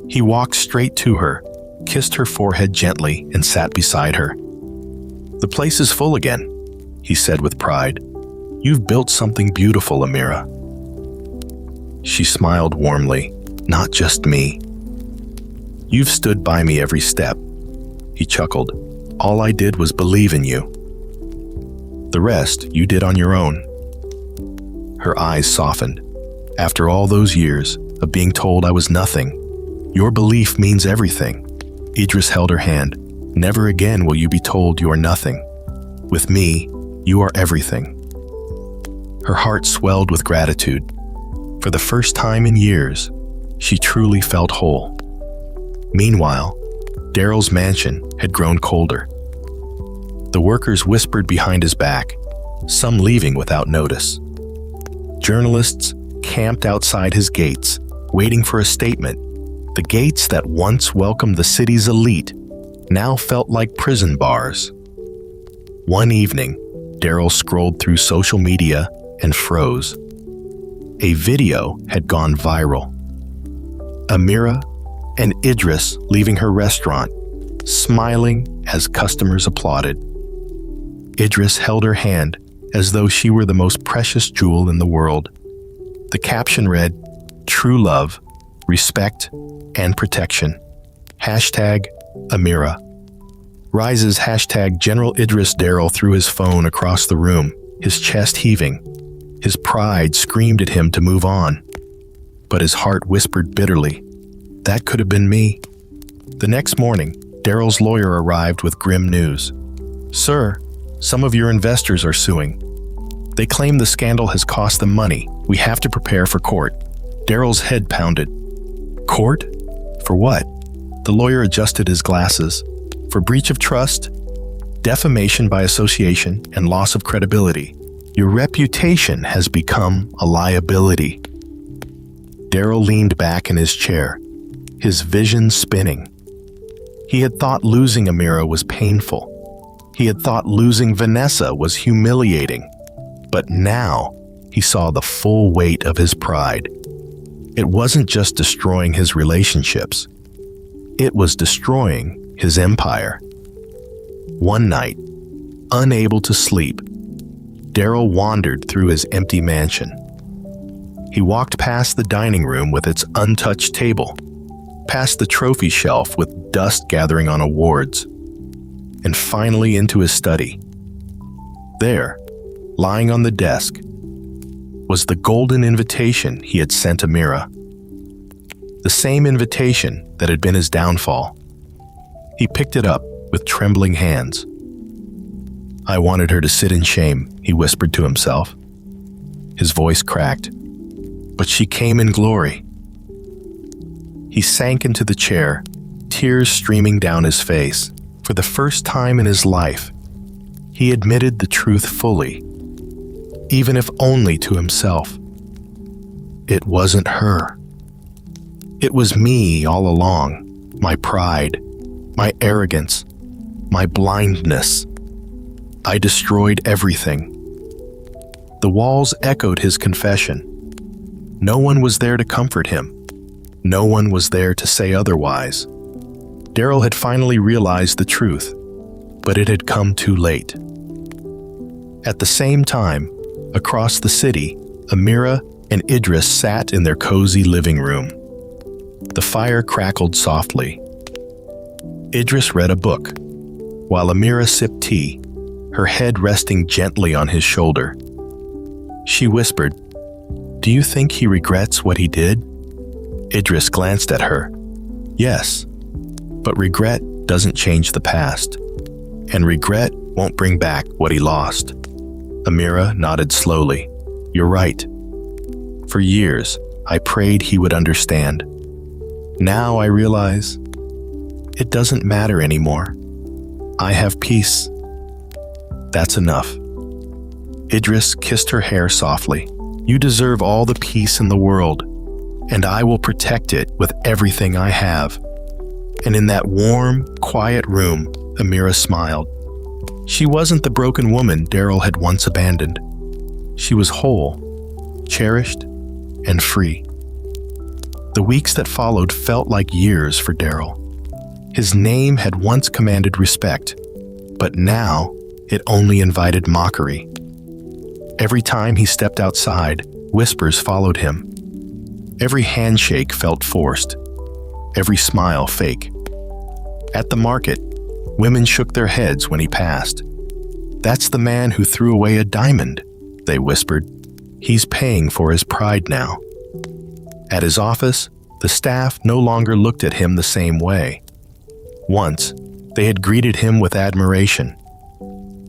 He walked straight to her, kissed her forehead gently, and sat beside her. The place is full again, he said with pride. You've built something beautiful, Amira. She smiled warmly. Not just me. You've stood by me every step. He chuckled. All I did was believe in you. The rest you did on your own. Her eyes softened. After all those years of being told I was nothing, your belief means everything. Idris held her hand. Never again will you be told you are nothing. With me, you are everything. Her heart swelled with gratitude. For the first time in years, she truly felt whole. Meanwhile, Daryl's mansion had grown colder. The workers whispered behind his back, some leaving without notice. Journalists camped outside his gates, waiting for a statement. The gates that once welcomed the city's elite now felt like prison bars. One evening, Daryl scrolled through social media and froze. A video had gone viral. Amira and Idris leaving her restaurant, smiling as customers applauded. Idris held her hand as though she were the most precious jewel in the world. The caption read, "True love, respect, and protection. Hashtag Amira." Rise's hashtag General Idris. Daryl threw his phone across the room, his chest heaving. His pride screamed at him to move on, but his heart whispered bitterly, "That could have been me." The next morning, Daryl's lawyer arrived with grim news. "Sir, some of your investors are suing. They claim the scandal has cost them money. We have to prepare for court." Daryl's head pounded. Court? For what? The lawyer adjusted his glasses. For breach of trust, defamation by association, and loss of credibility. Your reputation has become a liability. Daryl leaned back in his chair, his vision spinning. He had thought losing Amira was painful. He had thought losing Vanessa was humiliating. But now, he saw the full weight of his pride. It wasn't just destroying his relationships. It was destroying his empire. One night, unable to sleep, Daryl wandered through his empty mansion. He walked past the dining room with its untouched table, past the trophy shelf with dust gathering on awards, and finally into his study. There, lying on the desk, was the golden invitation he had sent Amira. The same invitation that had been his downfall. He picked it up with trembling hands. "I wanted her to sit in shame," he whispered to himself. His voice cracked. "But she came in glory." He sank into the chair, tears streaming down his face. For the first time in his life, he admitted the truth fully, even if only to himself. It wasn't her. It was me all along, my pride, my arrogance, my blindness. I destroyed everything. The walls echoed his confession. No one was there to comfort him. No one was there to say otherwise. Daryl had finally realized the truth, but it had come too late. At the same time, across the city, Amira and Idris sat in their cozy living room. The fire crackled softly. Idris read a book, while Amira sipped tea, her head resting gently on his shoulder. She whispered, "Do you think he regrets what he did?" Idris glanced at her. "Yes, but regret doesn't change the past, and regret won't bring back what he lost." Amira nodded slowly. "You're right. For years, I prayed he would understand. Now I realize it doesn't matter anymore. I have peace. That's enough." Idris kissed her hair softly. "You deserve all the peace in the world, and I will protect it with everything I have." And in that warm, quiet room, Amira smiled. She wasn't the broken woman Daryl had once abandoned. She was whole, cherished, and free. The weeks that followed felt like years for Daryl. His name had once commanded respect, but now it only invited mockery. Every time he stepped outside, whispers followed him. Every handshake felt forced, every smile fake. At the market, women shook their heads when he passed. "That's the man who threw away a diamond," they whispered. "He's paying for his pride now." At his office, the staff no longer looked at him the same way. Once, they had greeted him with admiration.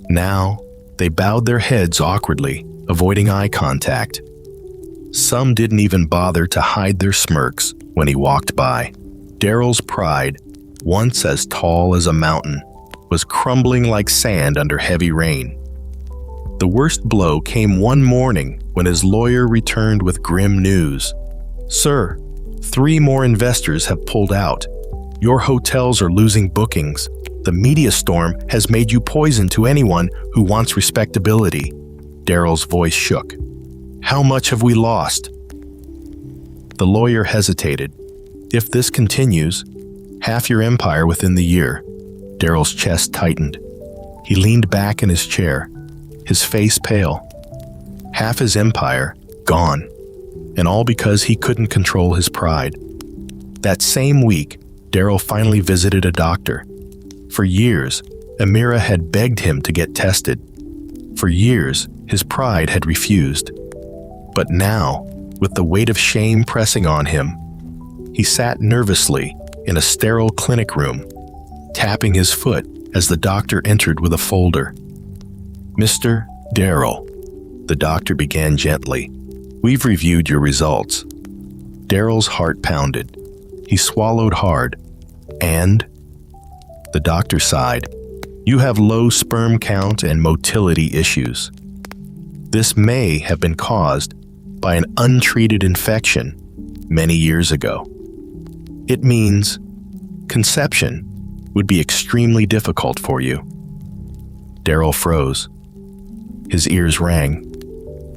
Now, they bowed their heads awkwardly, avoiding eye contact. Some didn't even bother to hide their smirks when he walked by. Daryl's pride, once as tall as a mountain, was crumbling like sand under heavy rain. The worst blow came one morning when his lawyer returned with grim news. "Sir, 3 more investors have pulled out. Your hotels are losing bookings. The media storm has made you poison to anyone who wants respectability." Daryl's voice shook. "How much have we lost?" The lawyer hesitated. "If this continues, half your empire within the year." Daryl's chest tightened. He leaned back in his chair, his face pale. Half his empire gone, and all because he couldn't control his pride. That same week, Daryl finally visited a doctor. For years, Amira had begged him to get tested. For years, his pride had refused. But now, with the weight of shame pressing on him, he sat nervously in a sterile clinic room, tapping his foot as the doctor entered with a folder. "Mr. Darrell," the doctor began gently, "we've reviewed your results." Darrell's heart pounded. He swallowed hard. "And?" The doctor sighed. "You have low sperm count and motility issues. This may have been caused by an untreated infection many years ago. It means conception would be extremely difficult for you." Darrell froze. His ears rang.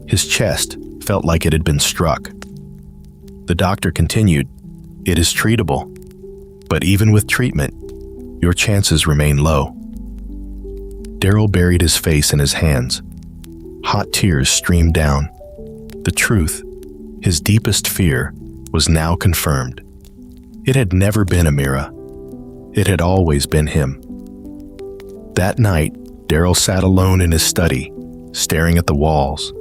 His chest felt like it had been struck. The doctor continued, "It is treatable, but even with treatment, your chances remain low." Darrell buried his face in his hands. Hot tears streamed down. The truth, his deepest fear, was now confirmed. It had never been Amira. It had always been him. That night, Darrell sat alone in his study, staring at the walls.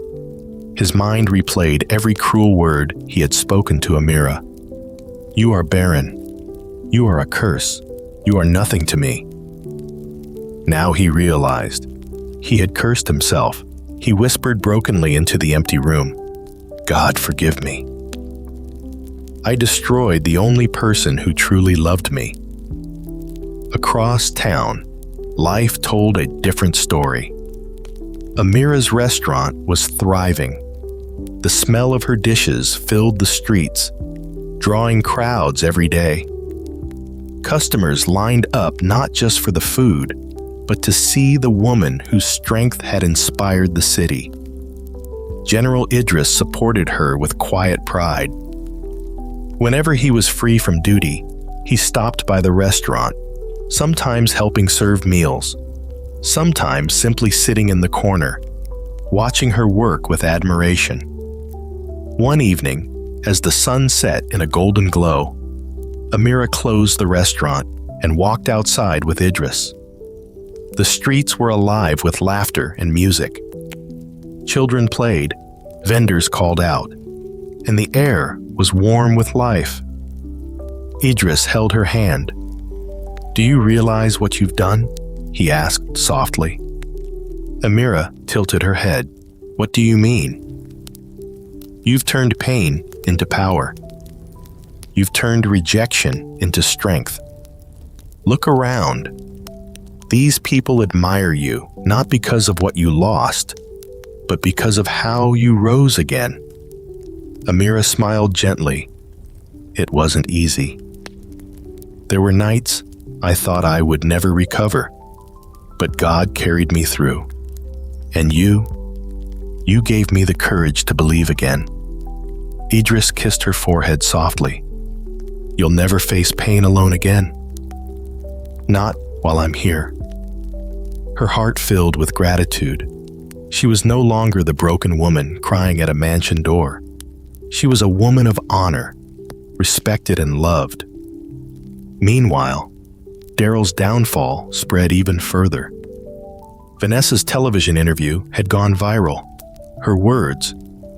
His mind replayed every cruel word he had spoken to Amira. "You are barren. You are a curse. You are nothing to me." Now he realized. He had cursed himself. He whispered brokenly into the empty room, "God forgive me. I destroyed the only person who truly loved me." Across town, life told a different story. Amira's restaurant was thriving. The smell of her dishes filled the streets, drawing crowds every day. Customers lined up not just for the food, but to see the woman whose strength had inspired the city. General Idris supported her with quiet pride. Whenever he was free from duty, he stopped by the restaurant, sometimes helping serve meals, sometimes simply sitting in the corner, watching her work with admiration. One evening, as the sun set in a golden glow, Amira closed the restaurant and walked outside with Idris. The streets were alive with laughter and music. Children played, vendors called out, and the air was warm with life. Idris held her hand. "Do you realize what you've done?" he asked softly. Amira tilted her head. "What do you mean?" "You've turned pain into power. You've turned rejection into strength. Look around. These people admire you, not because of what you lost, but because of how you rose again." Amira smiled gently. "It wasn't easy. There were nights I thought I would never recover, but God carried me through. And you gave me the courage to believe again." Idris kissed her forehead softly. "You'll never face pain alone again. Not while I'm here." Her heart filled with gratitude. She was no longer the broken woman crying at a mansion door. She was a woman of honor, respected and loved. Meanwhile, Darrell's downfall spread even further. Vanessa's television interview had gone viral. Her words,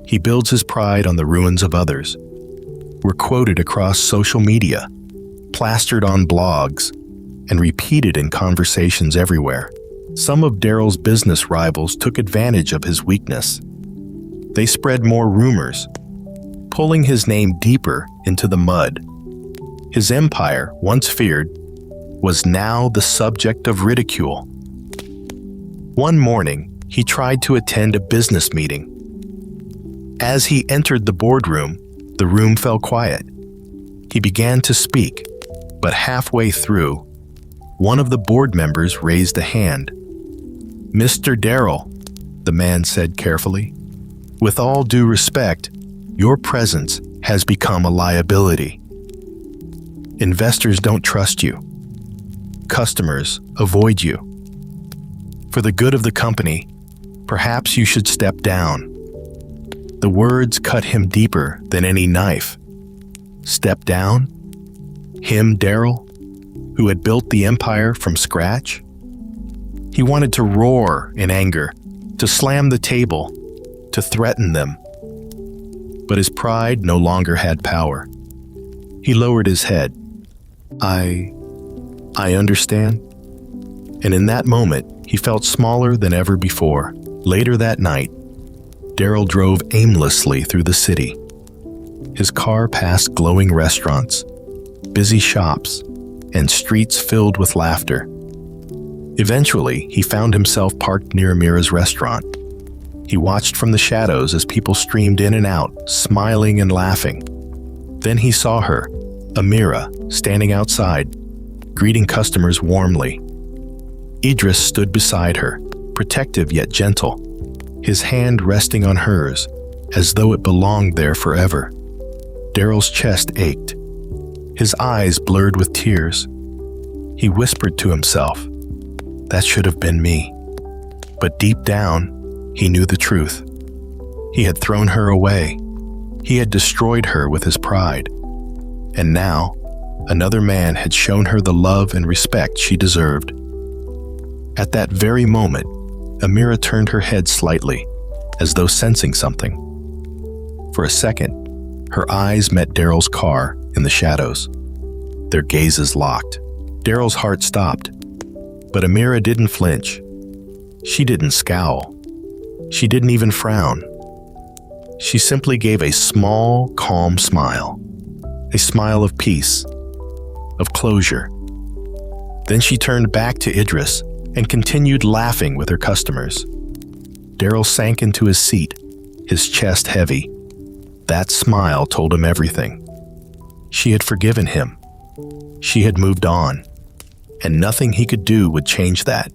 "He builds his pride on the ruins of others," were quoted across social media, plastered on blogs, and repeated in conversations everywhere. Some of Darrell's business rivals took advantage of his weakness. They spread more rumors, pulling his name deeper into the mud. His empire, once feared, was now the subject of ridicule. One morning, he tried to attend a business meeting. As he entered the boardroom, the room fell quiet. He began to speak, but halfway through, one of the board members raised a hand. "Mr. Darrell," the man said carefully, "with all due respect, your presence has become a liability. Investors don't trust you. Customers avoid you. For the good of the company, perhaps you should step down." The words cut him deeper than any knife. Step down? Him, Darrell, who had built the empire from scratch? He wanted to roar in anger, to slam the table, to threaten them. But his pride no longer had power. He lowered his head. I understand. And in that moment, he felt smaller than ever before. Later that night, Daryl drove aimlessly through the city. His car passed glowing restaurants, busy shops, and streets filled with laughter. Eventually, he found himself parked near Amira's restaurant. He watched from the shadows as people streamed in and out, smiling and laughing. Then he saw her, Amira, standing outside, greeting customers warmly. Idris stood beside her, protective yet gentle, his hand resting on hers, as though it belonged there forever. Daryl's chest ached. His eyes blurred with tears. He whispered to himself, "That should have been me." But deep down, he knew the truth. He had thrown her away. He had destroyed her with his pride. And now, another man had shown her the love and respect she deserved. At that very moment, Amira turned her head slightly, as though sensing something. For a second, her eyes met Daryl's car in the shadows. Their gazes locked. Daryl's heart stopped. But Amira didn't flinch. She didn't scowl. She didn't even frown. She simply gave a small, calm smile. A smile of peace, of closure. Then she turned back to Idris and continued laughing with her customers. Daryl sank into his seat, his chest heavy. That smile told him everything. She had forgiven him. She had moved on, and nothing he could do would change that.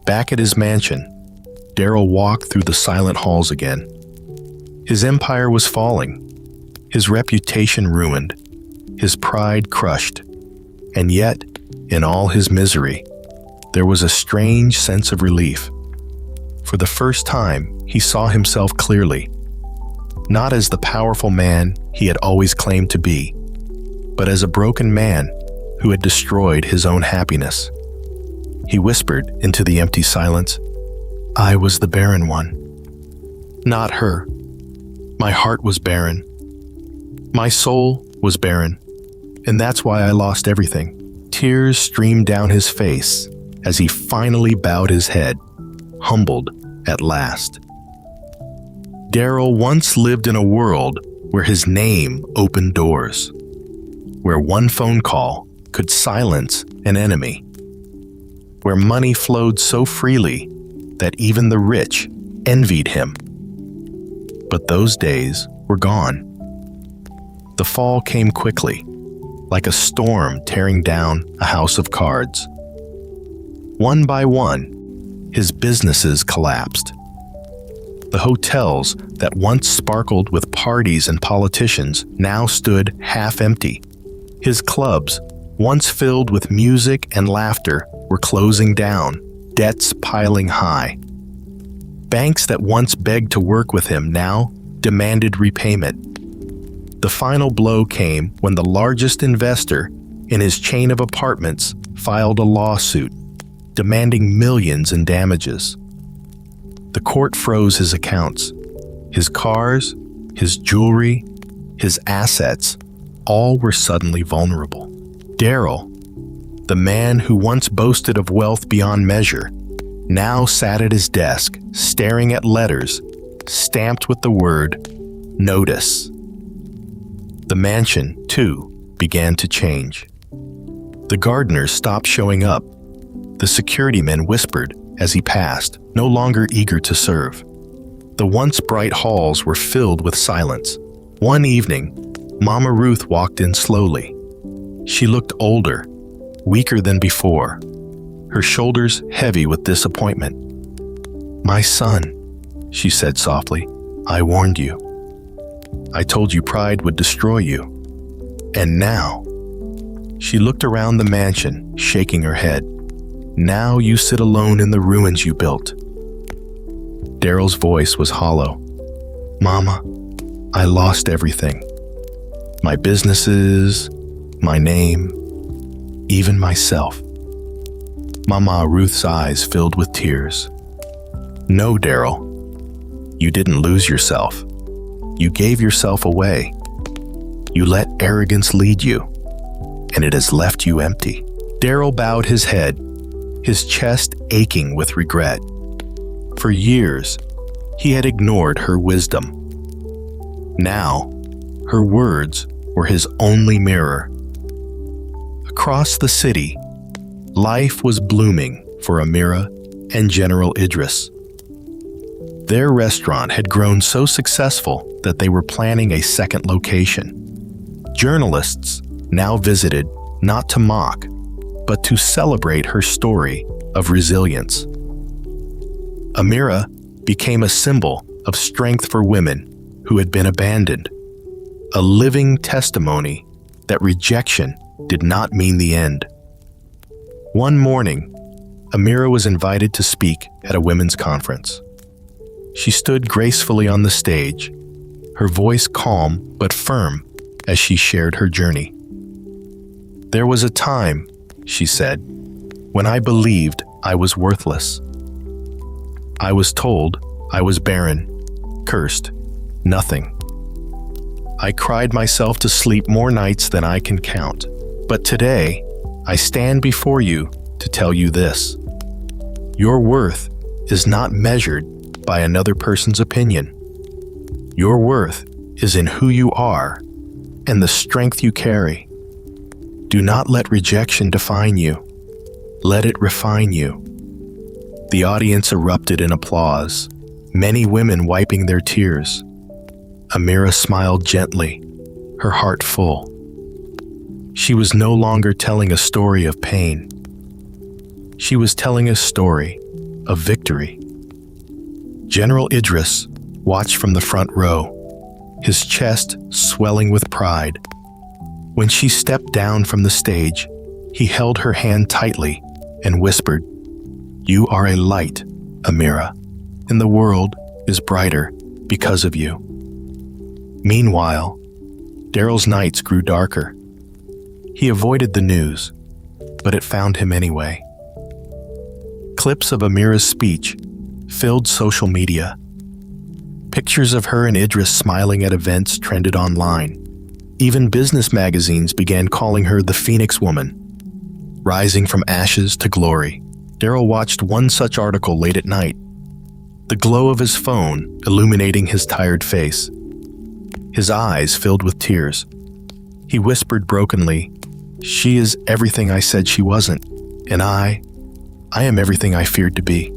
Back at his mansion, Daryl walked through the silent halls again. His empire was falling, his reputation ruined, his pride crushed, and yet, in all his misery, there was a strange sense of relief. For the first time, he saw himself clearly, not as the powerful man he had always claimed to be, but as a broken man who had destroyed his own happiness. He whispered into the empty silence, "I was the barren one. Not her. My heart was barren. My soul was barren, and that's why I lost everything." Tears streamed down his face as he finally bowed his head, humbled at last. Daryl once lived in a world where his name opened doors, where one phone call could silence an enemy, where money flowed so freely that even the rich envied him. But those days were gone. The fall came quickly, like a storm tearing down a house of cards. One by one, his businesses collapsed. The hotels that once sparkled with parties and politicians now stood half empty. His clubs, once filled with music and laughter, were closing down, debts piling high. Banks that once begged to work with him now demanded repayment. The final blow came when the largest investor in his chain of apartments filed a lawsuit, demanding millions in damages. The court froze his accounts. His cars, his jewelry, his assets, all were suddenly vulnerable. Daryl, the man who once boasted of wealth beyond measure, now sat at his desk, staring at letters stamped with the word "Notice." The mansion, too, began to change. The gardeners stopped showing up. The security men whispered as he passed, no longer eager to serve. The once bright halls were filled with silence. One evening, Mama Ruth walked in slowly. She looked older, weaker than before, her shoulders heavy with disappointment. "My son," she said softly, "I warned you. I told you pride would destroy you. And now," she looked around the mansion, shaking her head, "now you sit alone in the ruins you built." Daryl's voice was hollow. "Mama, I lost everything. My businesses, my name, even myself." Mama Ruth's eyes filled with tears. "No, Daryl, you didn't lose yourself. You gave yourself away. You let arrogance lead you, and it has left you empty. Daryl bowed his head, his chest aching with regret. For years, he had ignored her wisdom. Now, her words were his only mirror. Across the city, life was blooming for Amira and General Idris. Their restaurant had grown so successful that they were planning a second location. Journalists now visited not to mock, but to celebrate her story of resilience. Amira became a symbol of strength for women who had been abandoned, a living testimony that rejection did not mean the end. One morning, Amira was invited to speak at a women's conference. She stood gracefully on the stage, her voice calm but firm as she shared her journey. There was a time, she said, when I believed I was worthless. I was told I was barren, cursed, nothing. I cried myself to sleep more nights than I can count. But today, I stand before you to tell you this. Your worth is not measured by another person's opinion. Your worth is in who you are and the strength you carry. Do not let rejection define you. Let it refine you. The audience erupted in applause, many women wiping their tears. Amira smiled gently, her heart full. She was no longer telling a story of pain. She was telling a story of victory. General Idris watched from the front row, his chest swelling with pride. When she stepped down from the stage, he held her hand tightly and whispered, "You are a light, Amira, and the world is brighter because of you." Meanwhile, Daryl's nights grew darker. He avoided the news, but it found him anyway. Clips of Amira's speech filled social media. Pictures of her and Idris smiling at events trended online. Even business magazines began calling her the Phoenix Woman, rising from ashes to glory. Daryl watched one such article late at night, the glow of his phone illuminating his tired face. His eyes filled with tears. He whispered brokenly, "She is everything I said she wasn't, and I am everything I feared to be."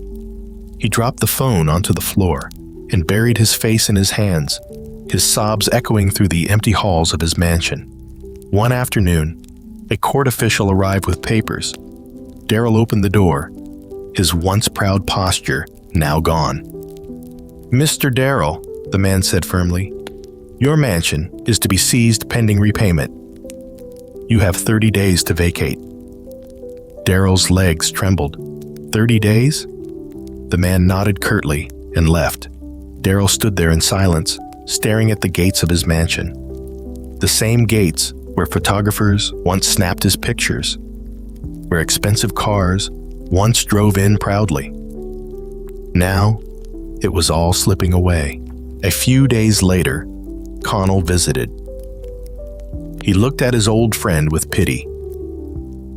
He dropped the phone onto the floor and buried his face in his hands, his sobs echoing through the empty halls of his mansion. One afternoon, a court official arrived with papers. Daryl opened the door, his once proud posture now gone. "Mr. Daryl," the man said firmly, "your mansion is to be seized pending repayment. You have 30 days to vacate." Daryl's legs trembled. 30 days? The man nodded curtly and left. Daryl stood there in silence, staring at the gates of his mansion. The same gates where photographers once snapped his pictures, where expensive cars once drove in proudly. Now, it was all slipping away. A few days later, Connell visited. He looked at his old friend with pity.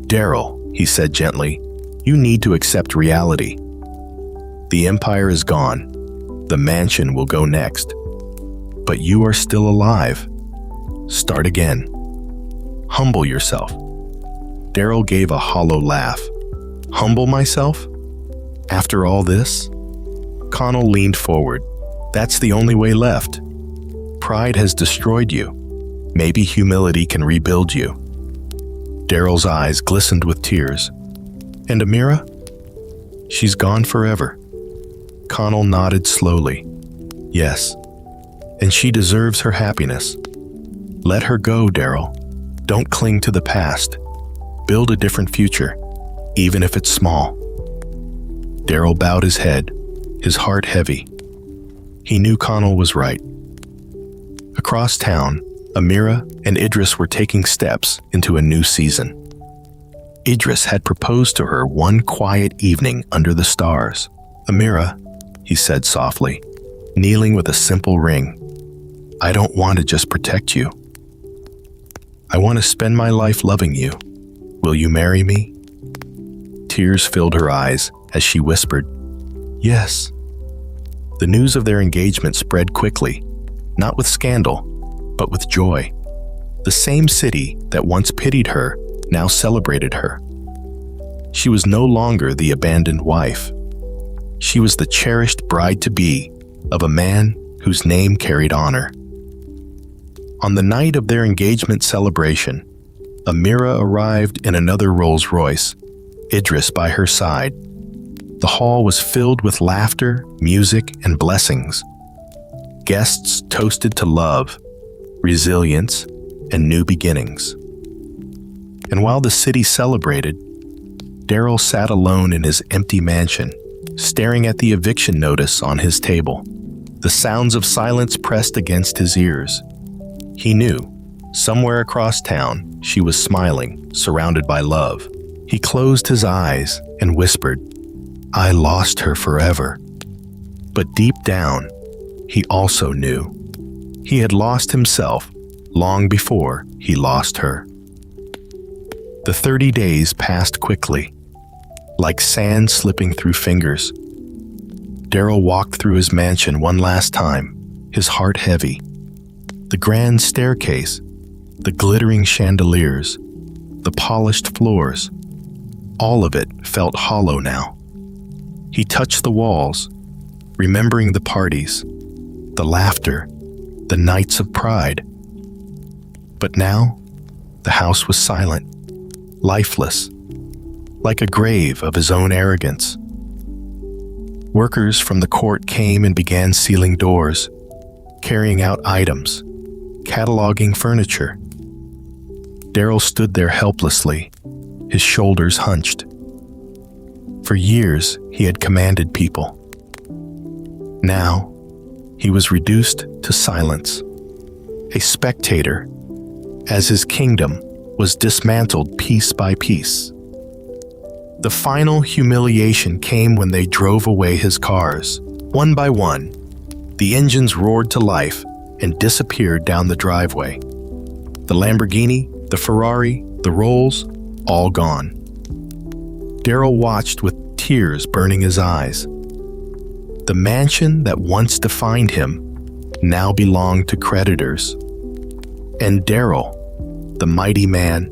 "Daryl," he said gently, "you need to accept reality. The empire is gone. The mansion will go next. But you are still alive. Start again. Humble yourself." Daryl gave a hollow laugh. "Humble myself? After all this?" Connell leaned forward. "That's the only way left. Pride has destroyed you. Maybe humility can rebuild you." Daryl's eyes glistened with tears. "And Amira? She's gone forever." Connell nodded slowly. "Yes, and she deserves her happiness. Let her go, Daryl. Don't cling to the past. Build a different future, even if it's small." Daryl bowed his head, his heart heavy. He knew Connell was right. Across town, Amira and Idris were taking steps into a new season. Idris had proposed to her one quiet evening under the stars. "Amira," he said softly, kneeling with a simple ring, I don't want to just protect you. I want to spend my life loving you. Will you marry me?" Tears filled her eyes as she whispered, "Yes." The news of their engagement spread quickly, not with scandal, but with joy. The same city that once pitied her now celebrated her. She was no longer the abandoned wife. She was the cherished bride-to-be of a man whose name carried honor. On the night of their engagement celebration, Amira arrived in another Rolls-Royce, Idris by her side. The hall was filled with laughter, music, and blessings. Guests toasted to love, resilience, and new beginnings. And while the city celebrated, Daryl sat alone in his empty mansion, staring at the eviction notice on his table. The sounds of silence pressed against his ears. He knew, somewhere across town, she was smiling, surrounded by love. He closed his eyes and whispered, "I lost her forever." But deep down, he also knew. He had lost himself long before he lost her. The 30 days passed quickly, like sand slipping through fingers. Daryl walked through his mansion one last time, his heart heavy. The grand staircase, the glittering chandeliers, the polished floors, all of it felt hollow now. He touched the walls, remembering the parties, the laughter, the nights of pride. But now, the house was silent, lifeless, like a grave of his own arrogance. Workers from the court came and began sealing doors, carrying out items, cataloging furniture. Daryl stood there helplessly, his shoulders hunched. For years, he had commanded people. Now, he was reduced to silence, a spectator, as his kingdom was dismantled piece by piece. The final humiliation came when they drove away his cars. One by one, the engines roared to life and disappeared down the driveway. The Lamborghini, the Ferrari, the Rolls, all gone. Daryl watched with tears burning his eyes. The mansion that once defined him now belonged to creditors. And Daryl, the mighty man,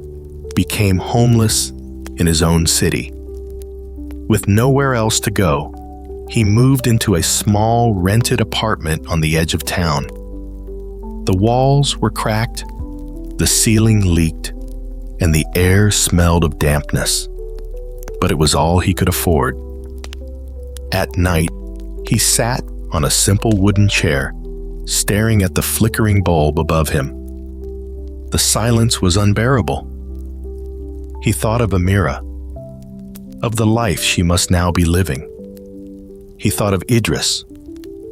became homeless in his own city. With nowhere else to go, he moved into a small rented apartment on the edge of town. The walls were cracked, the ceiling leaked, and the air smelled of dampness. But it was all he could afford. At night, he sat on a simple wooden chair, staring at the flickering bulb above him. The silence was unbearable. He thought of Amira, of the life she must now be living. He thought of Idris,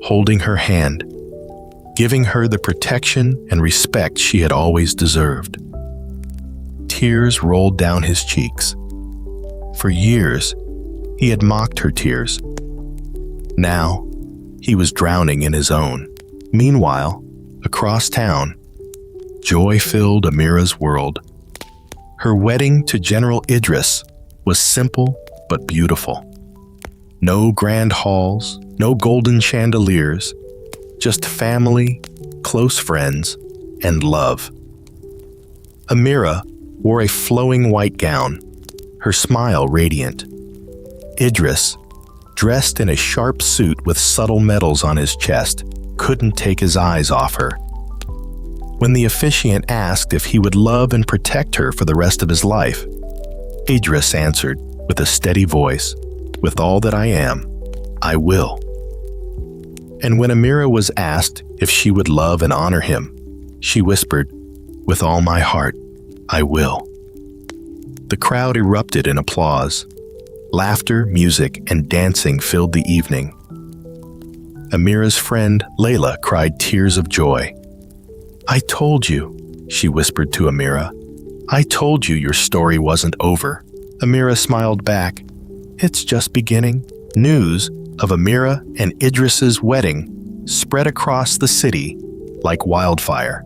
holding her hand, giving her the protection and respect she had always deserved. Tears rolled down his cheeks. For years, he had mocked her tears. Now, he was drowning in his own. Meanwhile, across town, joy filled Amira's world. Her wedding to General Idris was simple but beautiful. No grand halls, no golden chandeliers, just family, close friends, and love. Amira wore a flowing white gown, her smile radiant. Idris, dressed in a sharp suit with subtle medals on his chest, couldn't take his eyes off her. When the officiant asked if he would love and protect her for the rest of his life, Idris answered with a steady voice, "With all that I am, I will." And when Amira was asked if she would love and honor him, she whispered, "With all my heart, I will." The crowd erupted in applause. Laughter, music, and dancing filled the evening. Amira's friend, Layla, cried tears of joy. "I told you," she whispered to Amira. "I told you your story wasn't over." Amira smiled back. "It's just beginning." News of Amira and Idris's wedding spread across the city like wildfire.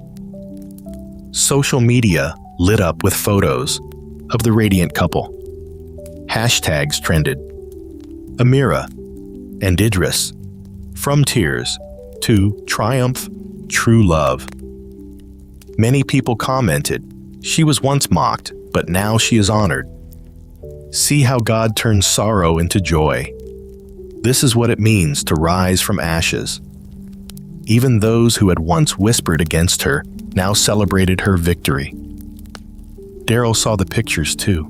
Social media lit up with photos of the radiant couple. Hashtags trended. Amira and Idris, from tears to triumph, true love. Many people commented, she was once mocked, but now she is honored. See how God turns sorrow into joy. This is what it means to rise from ashes. Even those who had once whispered against her now celebrated her victory. Daryl saw the pictures too.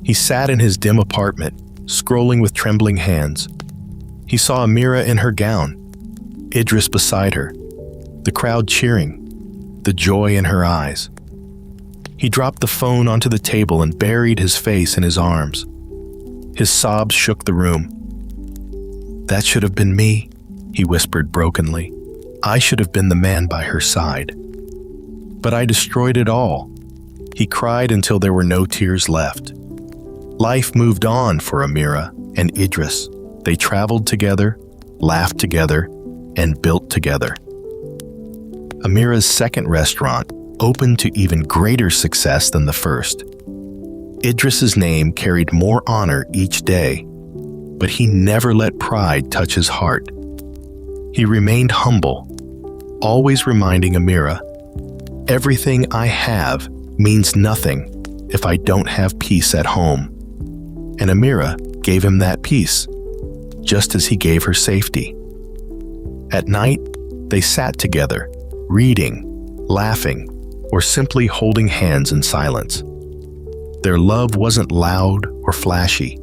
He sat in his dim apartment, scrolling with trembling hands. He saw Amira in her gown, Idris beside her, the crowd cheering, the joy in her eyes. He dropped the phone onto the table and buried his face in his arms. His sobs shook the room. That should have been me, he whispered brokenly. I should have been the man by her side. But I destroyed it all. He cried until there were no tears left. Life moved on for Amira and Idris. They traveled together, laughed together, and built together. Amira's second restaurant opened to even greater success than the first. Idris's name carried more honor each day, but he never let pride touch his heart. He remained humble, always reminding Amira, everything I have means nothing if I don't have peace at home. And Amira gave him that peace, just as he gave her safety. At night, they sat together, reading, laughing, or simply holding hands in silence. Their love wasn't loud or flashy.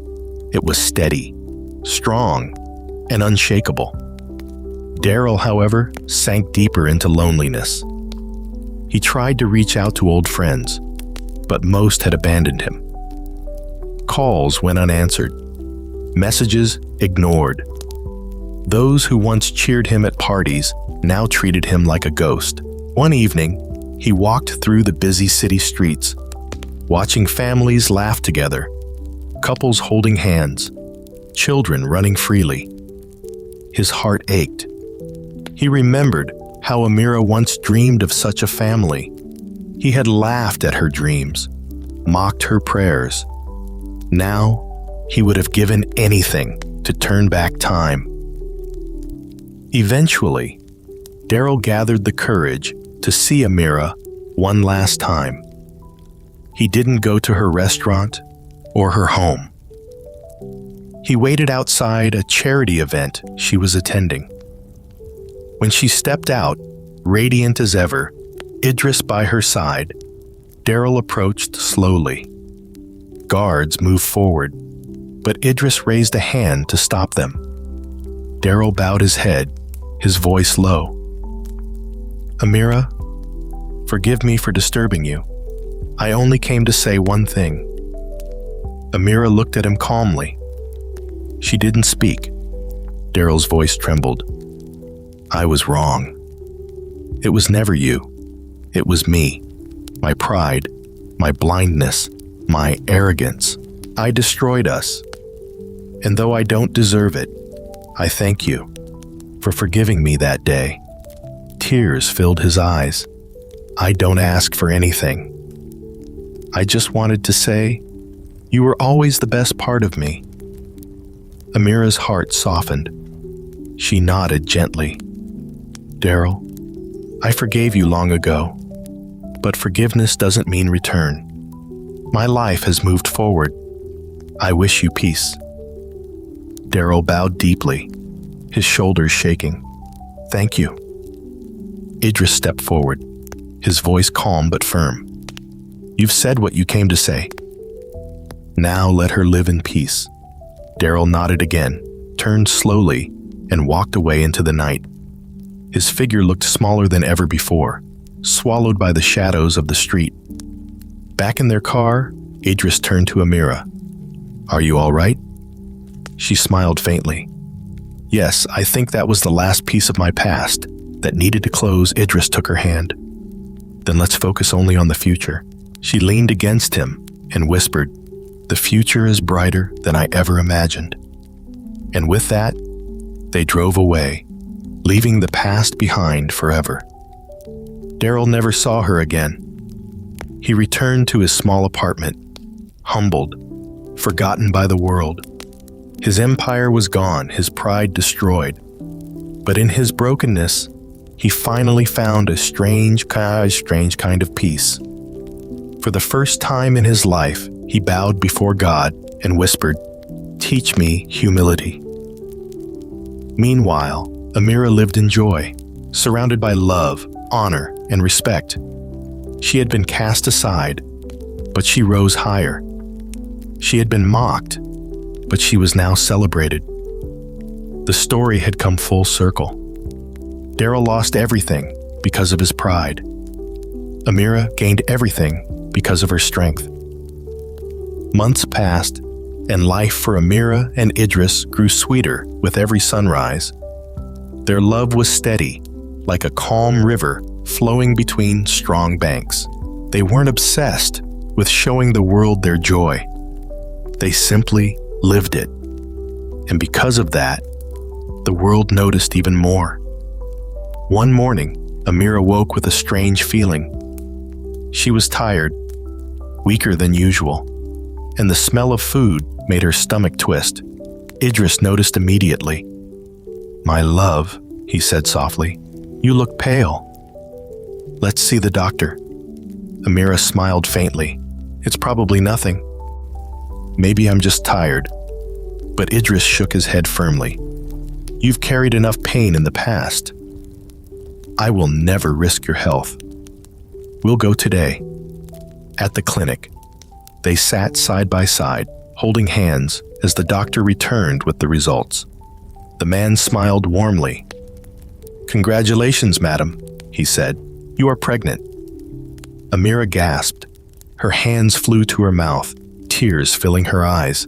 It was steady, strong, and unshakable. Daryl, however, sank deeper into loneliness. He tried to reach out to old friends, but most had abandoned him. Calls went unanswered, messages ignored. Those who once cheered him at parties now treated him like a ghost. One evening, he walked through the busy city streets, watching families laugh together, couples holding hands, children running freely. His heart ached. He remembered how Amira once dreamed of such a family. He had laughed at her dreams, mocked her prayers. Now, he would have given anything to turn back time. Eventually, Daryl gathered the courage to see Amira one last time. He didn't go to her restaurant or her home. He waited outside a charity event she was attending. When she stepped out, radiant as ever, Idris by her side, Daryl approached slowly. Guards moved forward, but Idris raised a hand to stop them. Daryl bowed his head, his voice low. Amira, forgive me for disturbing you. I only came to say one thing. Amira looked at him calmly. She didn't speak. Daryl's voice trembled. I was wrong. It was never you. It was me. My pride, my blindness, my arrogance. I destroyed us. And though I don't deserve it, I thank you for forgiving me that day. Tears filled his eyes. I don't ask for anything. I just wanted to say, you were always the best part of me. Amira's heart softened. She nodded gently. Daryl, I forgave you long ago, but forgiveness doesn't mean return. My life has moved forward. I wish you peace. Daryl bowed deeply, his shoulders shaking. Thank you. Idris stepped forward, his voice calm but firm. You've said what you came to say. Now let her live in peace. Daryl nodded again, turned slowly, and walked away into the night. His figure looked smaller than ever before, swallowed by the shadows of the street. Back in their car, Idris turned to Amira. Are you all right? She smiled faintly. Yes, I think that was the last piece of my past that needed to close. Idris took her hand. Then let's focus only on the future. She leaned against him and whispered, the future is brighter than I ever imagined. And with that, they drove away, leaving the past behind forever. Daryl never saw her again. He returned to his small apartment, humbled, forgotten by the world. His empire was gone, his pride destroyed. But in his brokenness, he finally found a strange kind of peace. For the first time in his life, he bowed before God and whispered, "Teach me humility." Meanwhile, Amira lived in joy, surrounded by love, honor, and respect. She had been cast aside, but she rose higher. She had been mocked, but she was now celebrated. The story had come full circle. Daryl lost everything because of his pride. Amira gained everything because of her strength. Months passed, and life for Amira and Idris grew sweeter with every sunrise. Their love was steady, like a calm river flowing between strong banks. They weren't obsessed with showing the world their joy. They simply lived it. And because of that, the world noticed even more. One morning, Amira woke with a strange feeling. She was tired, weaker than usual, and the smell of food made her stomach twist. Idris noticed immediately. "My love," he said softly, "you look pale. Let's see the doctor." Amira smiled faintly. "It's probably nothing. Maybe I'm just tired." But Idris shook his head firmly. "You've carried enough pain in the past. I will never risk your health. We'll go today." At the clinic, they sat side by side, holding hands as the doctor returned with the results. The man smiled warmly. "Congratulations, madam," he said. "You are pregnant." Amira gasped. Her hands flew to her mouth, tears filling her eyes.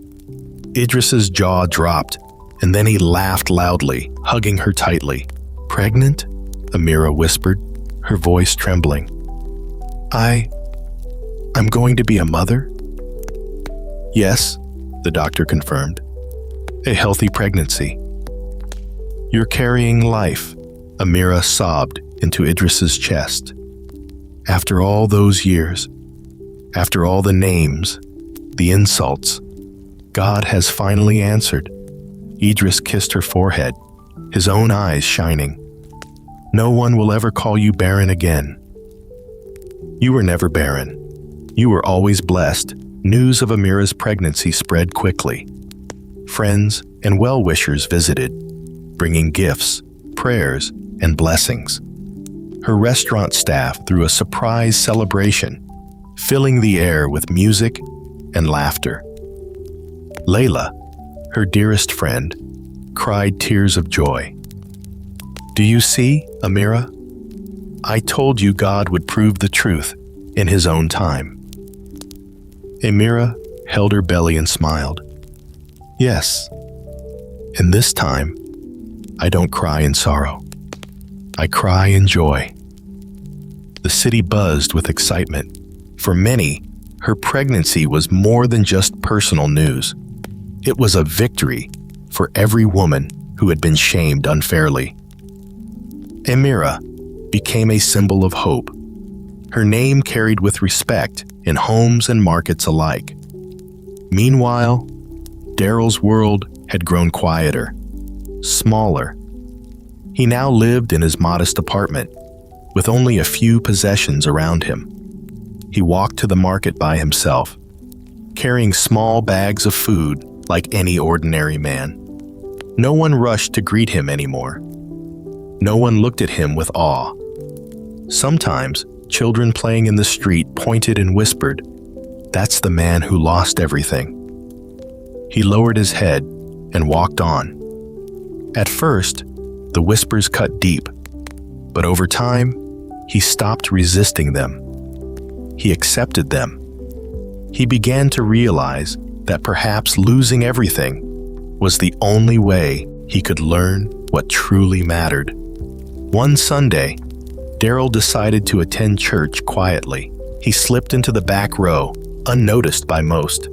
Idris's jaw dropped, and then he laughed loudly, hugging her tightly. "Pregnant?" Amira whispered, her voice trembling. I'm going to be a mother?" "Yes," the doctor confirmed. "A healthy pregnancy." "You're carrying life," Amira sobbed into Idris's chest. "After all those years, after all the names, the insults, God has finally answered." Idris kissed her forehead, his own eyes shining. "No one will ever call you barren again." "You were never barren. You were always blessed." News of Amira's pregnancy spread quickly. Friends and well-wishers visited, bringing gifts, prayers, and blessings. Her restaurant staff threw a surprise celebration, filling the air with music and laughter. Layla, her dearest friend, cried tears of joy. "Do you see, Amira? I told you God would prove the truth in His own time." Amira held her belly and smiled. "Yes, and this time, I don't cry in sorrow. I cry in joy." The city buzzed with excitement. For many, her pregnancy was more than just personal news. It was a victory for every woman who had been shamed unfairly. Amira became a symbol of hope. Her name carried with respect in homes and markets alike. Meanwhile, Daryl's world had grown quieter, smaller. He now lived in his modest apartment, with only a few possessions around him. He walked to the market by himself, carrying small bags of food like any ordinary man. No one rushed to greet him anymore. No one looked at him with awe. Sometimes, children playing in the street pointed and whispered, "That's the man who lost everything." He lowered his head and walked on. At first, the whispers cut deep, but over time, he stopped resisting them. He accepted them. He began to realize that perhaps losing everything was the only way he could learn what truly mattered. One Sunday, Daryl decided to attend church quietly. He slipped into the back row, unnoticed by most.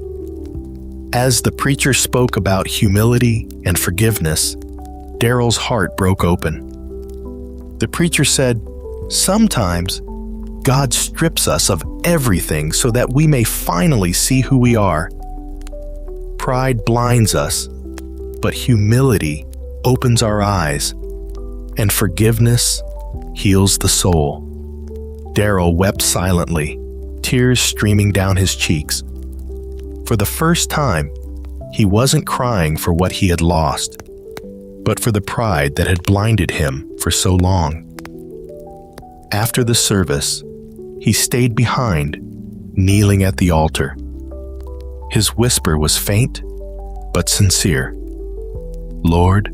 As the preacher spoke about humility and forgiveness, Daryl's heart broke open. The preacher said, Sometimes, God strips us of everything so that we may finally see who we are. Pride blinds us, but humility opens our eyes, and forgiveness heals the soul. Daryl wept silently, tears streaming down his cheeks. For the first time, he wasn't crying for what he had lost, but for the pride that had blinded him for so long. After the service, he stayed behind, kneeling at the altar. His whisper was faint, but sincere. Lord,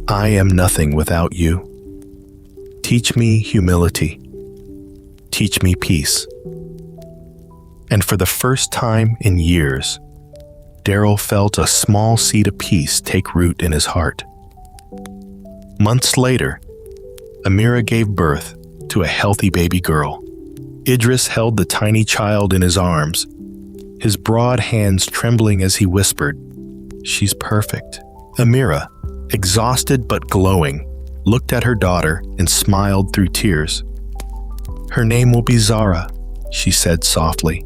I am nothing without you. Teach me humility. Teach me peace. And for the first time in years, Daryl felt a small seed of peace take root in his heart. Months later, Amira gave birth to a healthy baby girl. Idris held the tiny child in his arms, his broad hands trembling as he whispered, "She's perfect." Amira, exhausted but glowing, looked at her daughter and smiled through tears. "Her name will be Zara," she said softly,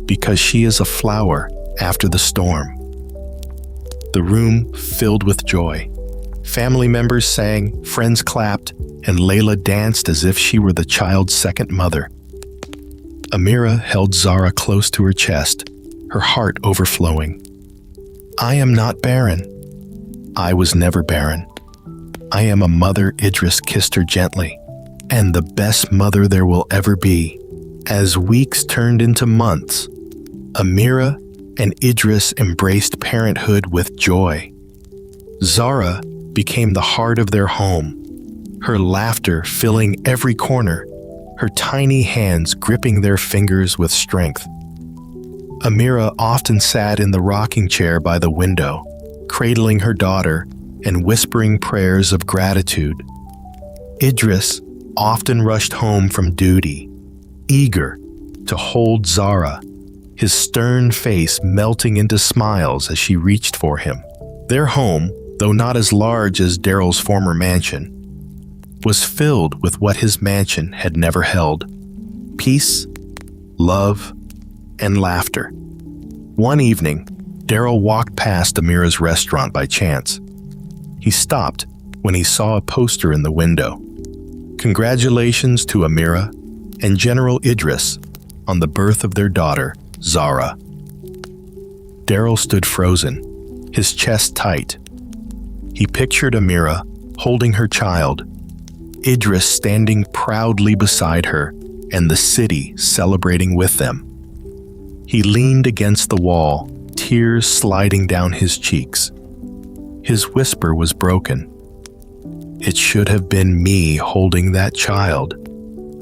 "because she is a flower after the storm." The room filled with joy. Family members sang, friends clapped, and Layla danced as if she were the child's second mother. Amira held Zara close to her chest, her heart overflowing. "I am not barren. I was never barren. I am a mother," Idris kissed her gently, "and the best mother there will ever be." As weeks turned into months, Amira and Idris embraced parenthood with joy. Zara became the heart of their home, her laughter filling every corner, her tiny hands gripping their fingers with strength. Amira often sat in the rocking chair by the window, cradling her daughter and whispering prayers of gratitude. Idris often rushed home from duty, eager to hold Zara, his stern face melting into smiles as she reached for him. Their home, though not as large as Daryl's former mansion, was filled with what his mansion had never held: peace, love, and laughter. One evening, Daryl walked past Amira's restaurant by chance. He stopped when he saw a poster in the window. Congratulations to Amira and General Idris on the birth of their daughter, Zara. Daryl stood frozen, his chest tight. He pictured Amira holding her child, Idris standing proudly beside her, and the city celebrating with them. He leaned against the wall, tears sliding down his cheeks. His whisper was broken. "It should have been me holding that child,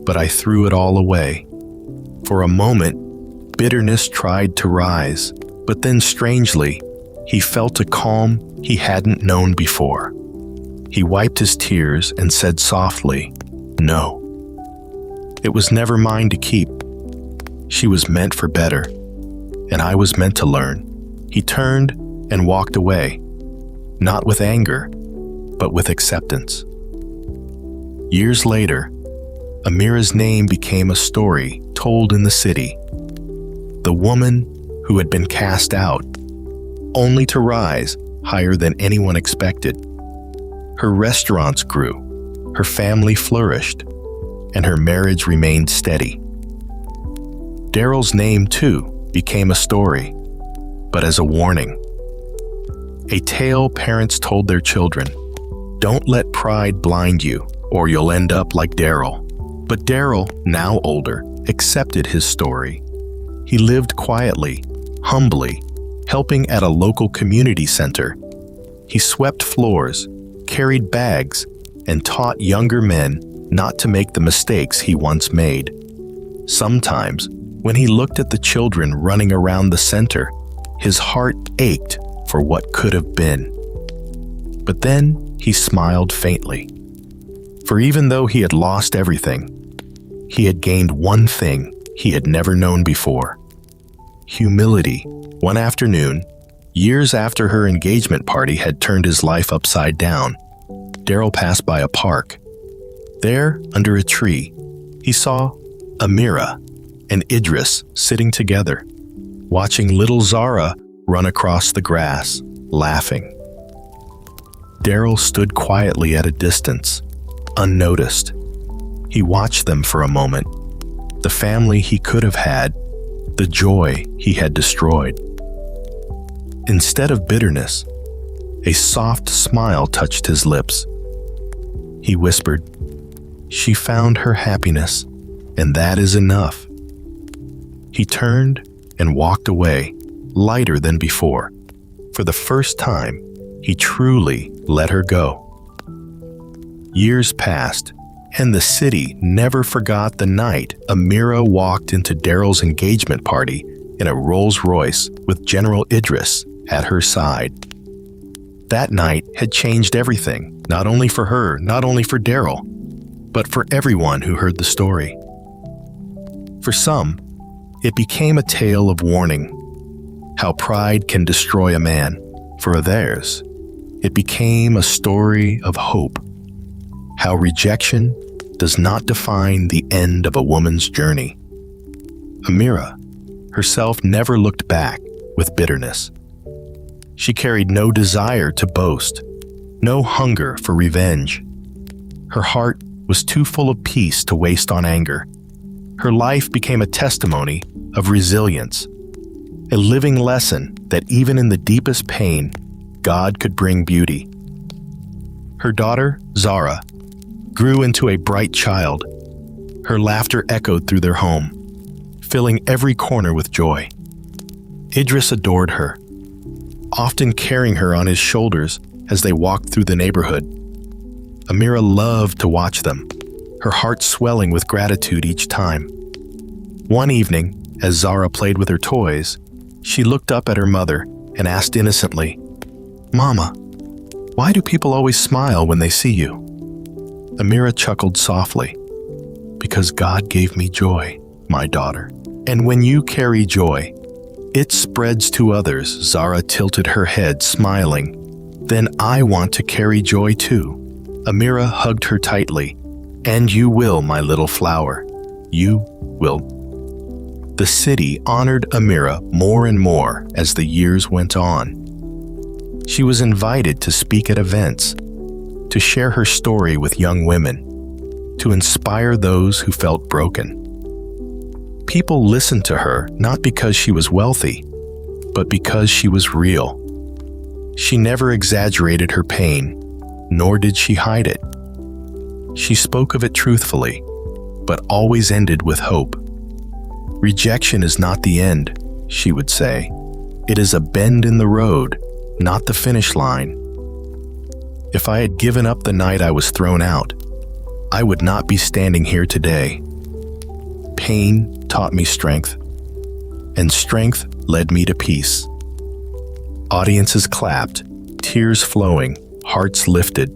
but I threw it all away." For a moment, bitterness tried to rise, but then strangely, he felt a calm he hadn't known before. He wiped his tears and said softly, "No. It was never mine to keep. She was meant for better, and I was meant to learn." He turned and walked away, not with anger, but with acceptance. Years later, Amira's name became a story told in the city. The woman who had been cast out, only to rise higher than anyone expected. Her restaurants grew, her family flourished, and her marriage remained steady. Daryl's name, too, became a story, but as a warning. A tale parents told their children: "Don't let pride blind you, or you'll end up like Daryl." But Daryl, now older, accepted his story. He lived quietly, humbly, helping at a local community center. He swept floors, carried bags, and taught younger men not to make the mistakes he once made. Sometimes, when he looked at the children running around the center, his heart ached for what could have been. But then he smiled faintly. For even though he had lost everything, he had gained one thing he had never known before: humility. One afternoon, years after her engagement party had turned his life upside down, Daryl passed by a park. There, under a tree, he saw Amira and Idris sitting together, watching little Zara run across the grass, laughing. Daryl stood quietly at a distance, unnoticed. He watched them for a moment, the family he could have had, the joy he had destroyed. Instead of bitterness, a soft smile touched his lips. He whispered, "She found her happiness, and that is enough." He turned and walked away, lighter than before. For the first time, he truly let her go. Years passed, and the city never forgot the night Amira walked into Daryl's engagement party in a Rolls-Royce with General Idris at her side. That night had changed everything, not only for her, not only for Daryl, but for everyone who heard the story. For some, it became a tale of warning, how pride can destroy a man. For others, it became a story of hope, how rejection does not define the end of a woman's journey. Amira herself never looked back with bitterness. She carried no desire to boast, no hunger for revenge. Her heart was too full of peace to waste on anger. Her life became a testimony of resilience, a living lesson that even in the deepest pain, God could bring beauty. Her daughter, Zara, grew into a bright child. Her laughter echoed through their home, filling every corner with joy. Idris adored her, often carrying her on his shoulders as they walked through the neighborhood. Amira loved to watch them, her heart swelling with gratitude each time. One evening, as Zara played with her toys, she looked up at her mother and asked innocently, "Mama, why do people always smile when they see you?" Amira chuckled softly, "Because God gave me joy, my daughter. And when you carry joy, it spreads to others." Zara tilted her head, smiling. "Then I want to carry joy too." Amira hugged her tightly. "And you will, my little flower. You will." The city honored Amira more and more as the years went on. She was invited to speak at events, to share her story with young women, to inspire those who felt broken. People listened to her not because she was wealthy, but because she was real. She never exaggerated her pain, nor did she hide it. She spoke of it truthfully, but always ended with hope. "Rejection is not the end," she would say. "It is a bend in the road, not the finish line. If I had given up the night I was thrown out, I would not be standing here today. Pain taught me strength, and strength led me to peace." Audiences clapped, tears flowing, hearts lifted.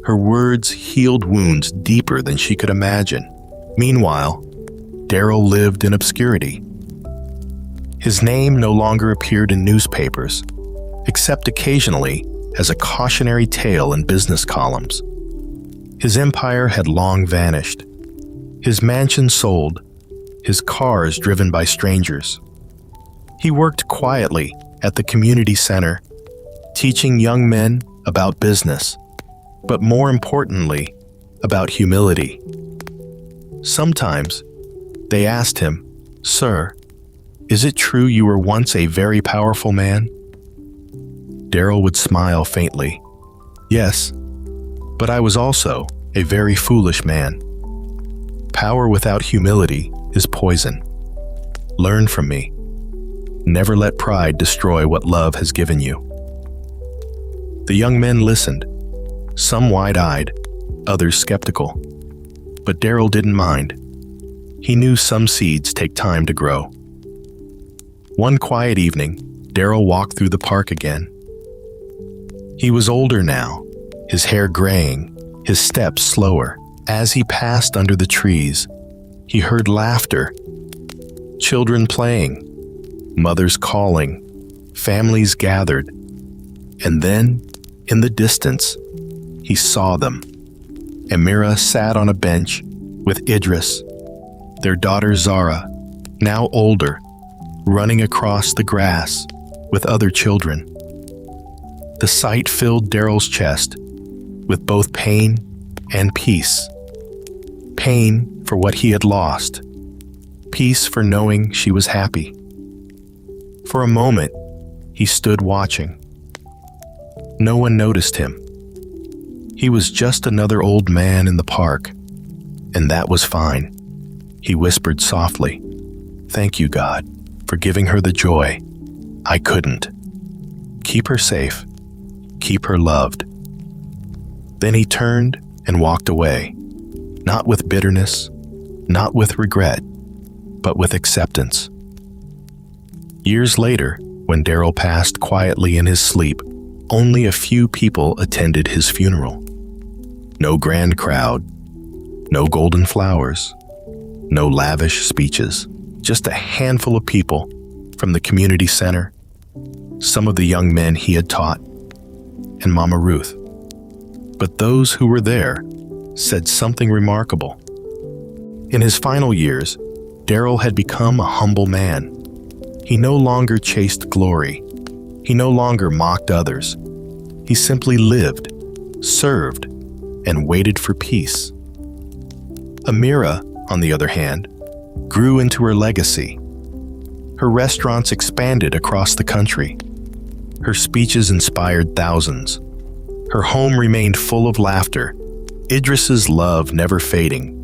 Her words healed wounds deeper than she could imagine. Meanwhile, Daryl lived in obscurity. His name no longer appeared in newspapers, except occasionally as a cautionary tale in business columns. His empire had long vanished. His mansion sold, his cars driven by strangers. He worked quietly at the community center, teaching young men about business, but more importantly, about humility. Sometimes, they asked him, "Sir, is it true you were once a very powerful man?" Daryl would smile faintly. "Yes, but I was also a very foolish man. Power without humility is poison. Learn from me. Never let pride destroy what love has given you." The young men listened, some wide-eyed, others skeptical. But Daryl didn't mind. He knew some seeds take time to grow. One quiet evening, Daryl walked through the park again. He was older now, his hair graying, his steps slower. As he passed under the trees, he heard laughter, children playing, mothers calling, families gathered. And then, in the distance, he saw them, Amira sat on a bench with Idris, their daughter Zara, now older, running across the grass with other children. The sight filled Daryl's chest with both pain and peace. Pain for what he had lost, peace for knowing she was happy. For a moment, he stood watching. No one noticed him. He was just another old man in the park, and that was fine. He whispered softly, "Thank you, God, for giving her the joy I couldn't. Keep her safe. Keep her loved." Then he turned and walked away, not with bitterness, not with regret, but with acceptance. Years later, when Daryl passed quietly in his sleep, only a few people attended his funeral. No grand crowd, no golden flowers, no lavish speeches, just a handful of people from the community center, some of the young men he had taught, and Mama Ruth. But those who were there said something remarkable. In his final years, Daryl had become a humble man. He no longer chased glory. He no longer mocked others. He simply lived, served, and waited for peace. Amira, on the other hand, grew into her legacy. Her restaurants expanded across the country. Her speeches inspired thousands. Her home remained full of laughter, Idris's love never fading,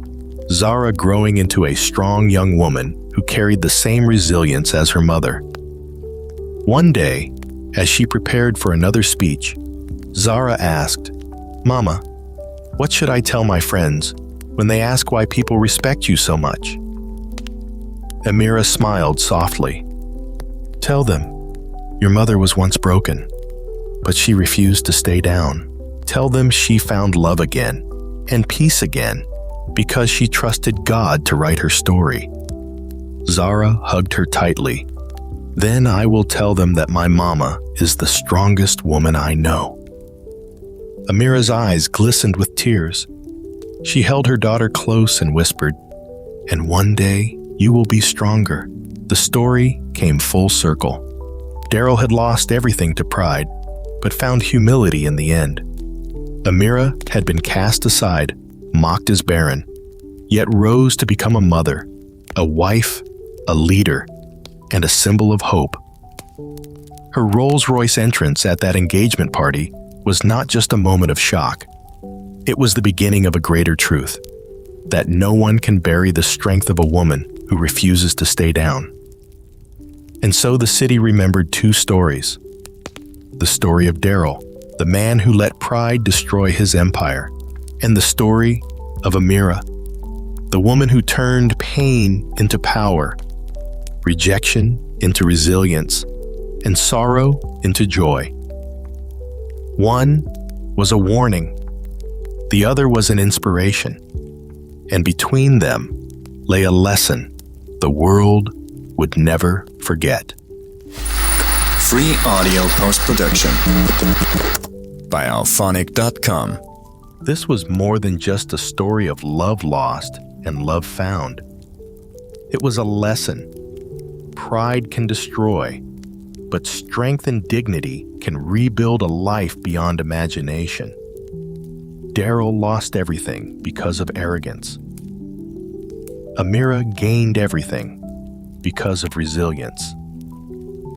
Zara growing into a strong young woman who carried the same resilience as her mother. One day, as she prepared for another speech, Zara asked, "Mama, what should I tell my friends when they ask why people respect you so much?" Amira smiled softly. "Tell them, your mother was once broken, but she refused to stay down. Tell them she found love again and peace again because she trusted God to write her story." Zara hugged her tightly. "Then I will tell them that my mama is the strongest woman I know." Amira's eyes glistened with tears. She held her daughter close and whispered, "And one day you will be stronger." The story came full circle. Daryl had lost everything to pride, but found humility in the end. Amira had been cast aside, mocked as barren, yet rose to become a mother, a wife, a leader, and a symbol of hope. Her Rolls-Royce entrance at that engagement party was not just a moment of shock. It was the beginning of a greater truth, that no one can bury the strength of a woman who refuses to stay down. And so the city remembered two stories. The story of Daryl, the man who let pride destroy his empire, and the story of Amira, the woman who turned pain into power, rejection into resilience, and sorrow into joy. One was a warning, the other was an inspiration, and between them lay a lesson the world would never forget. Free audio post-production by alphonic.com. This was more than just a story of love lost and love found. It was a lesson. Pride can destroy, but strength and dignity can rebuild a life beyond imagination. Daryl lost everything because of arrogance. Amira gained everything because of resilience.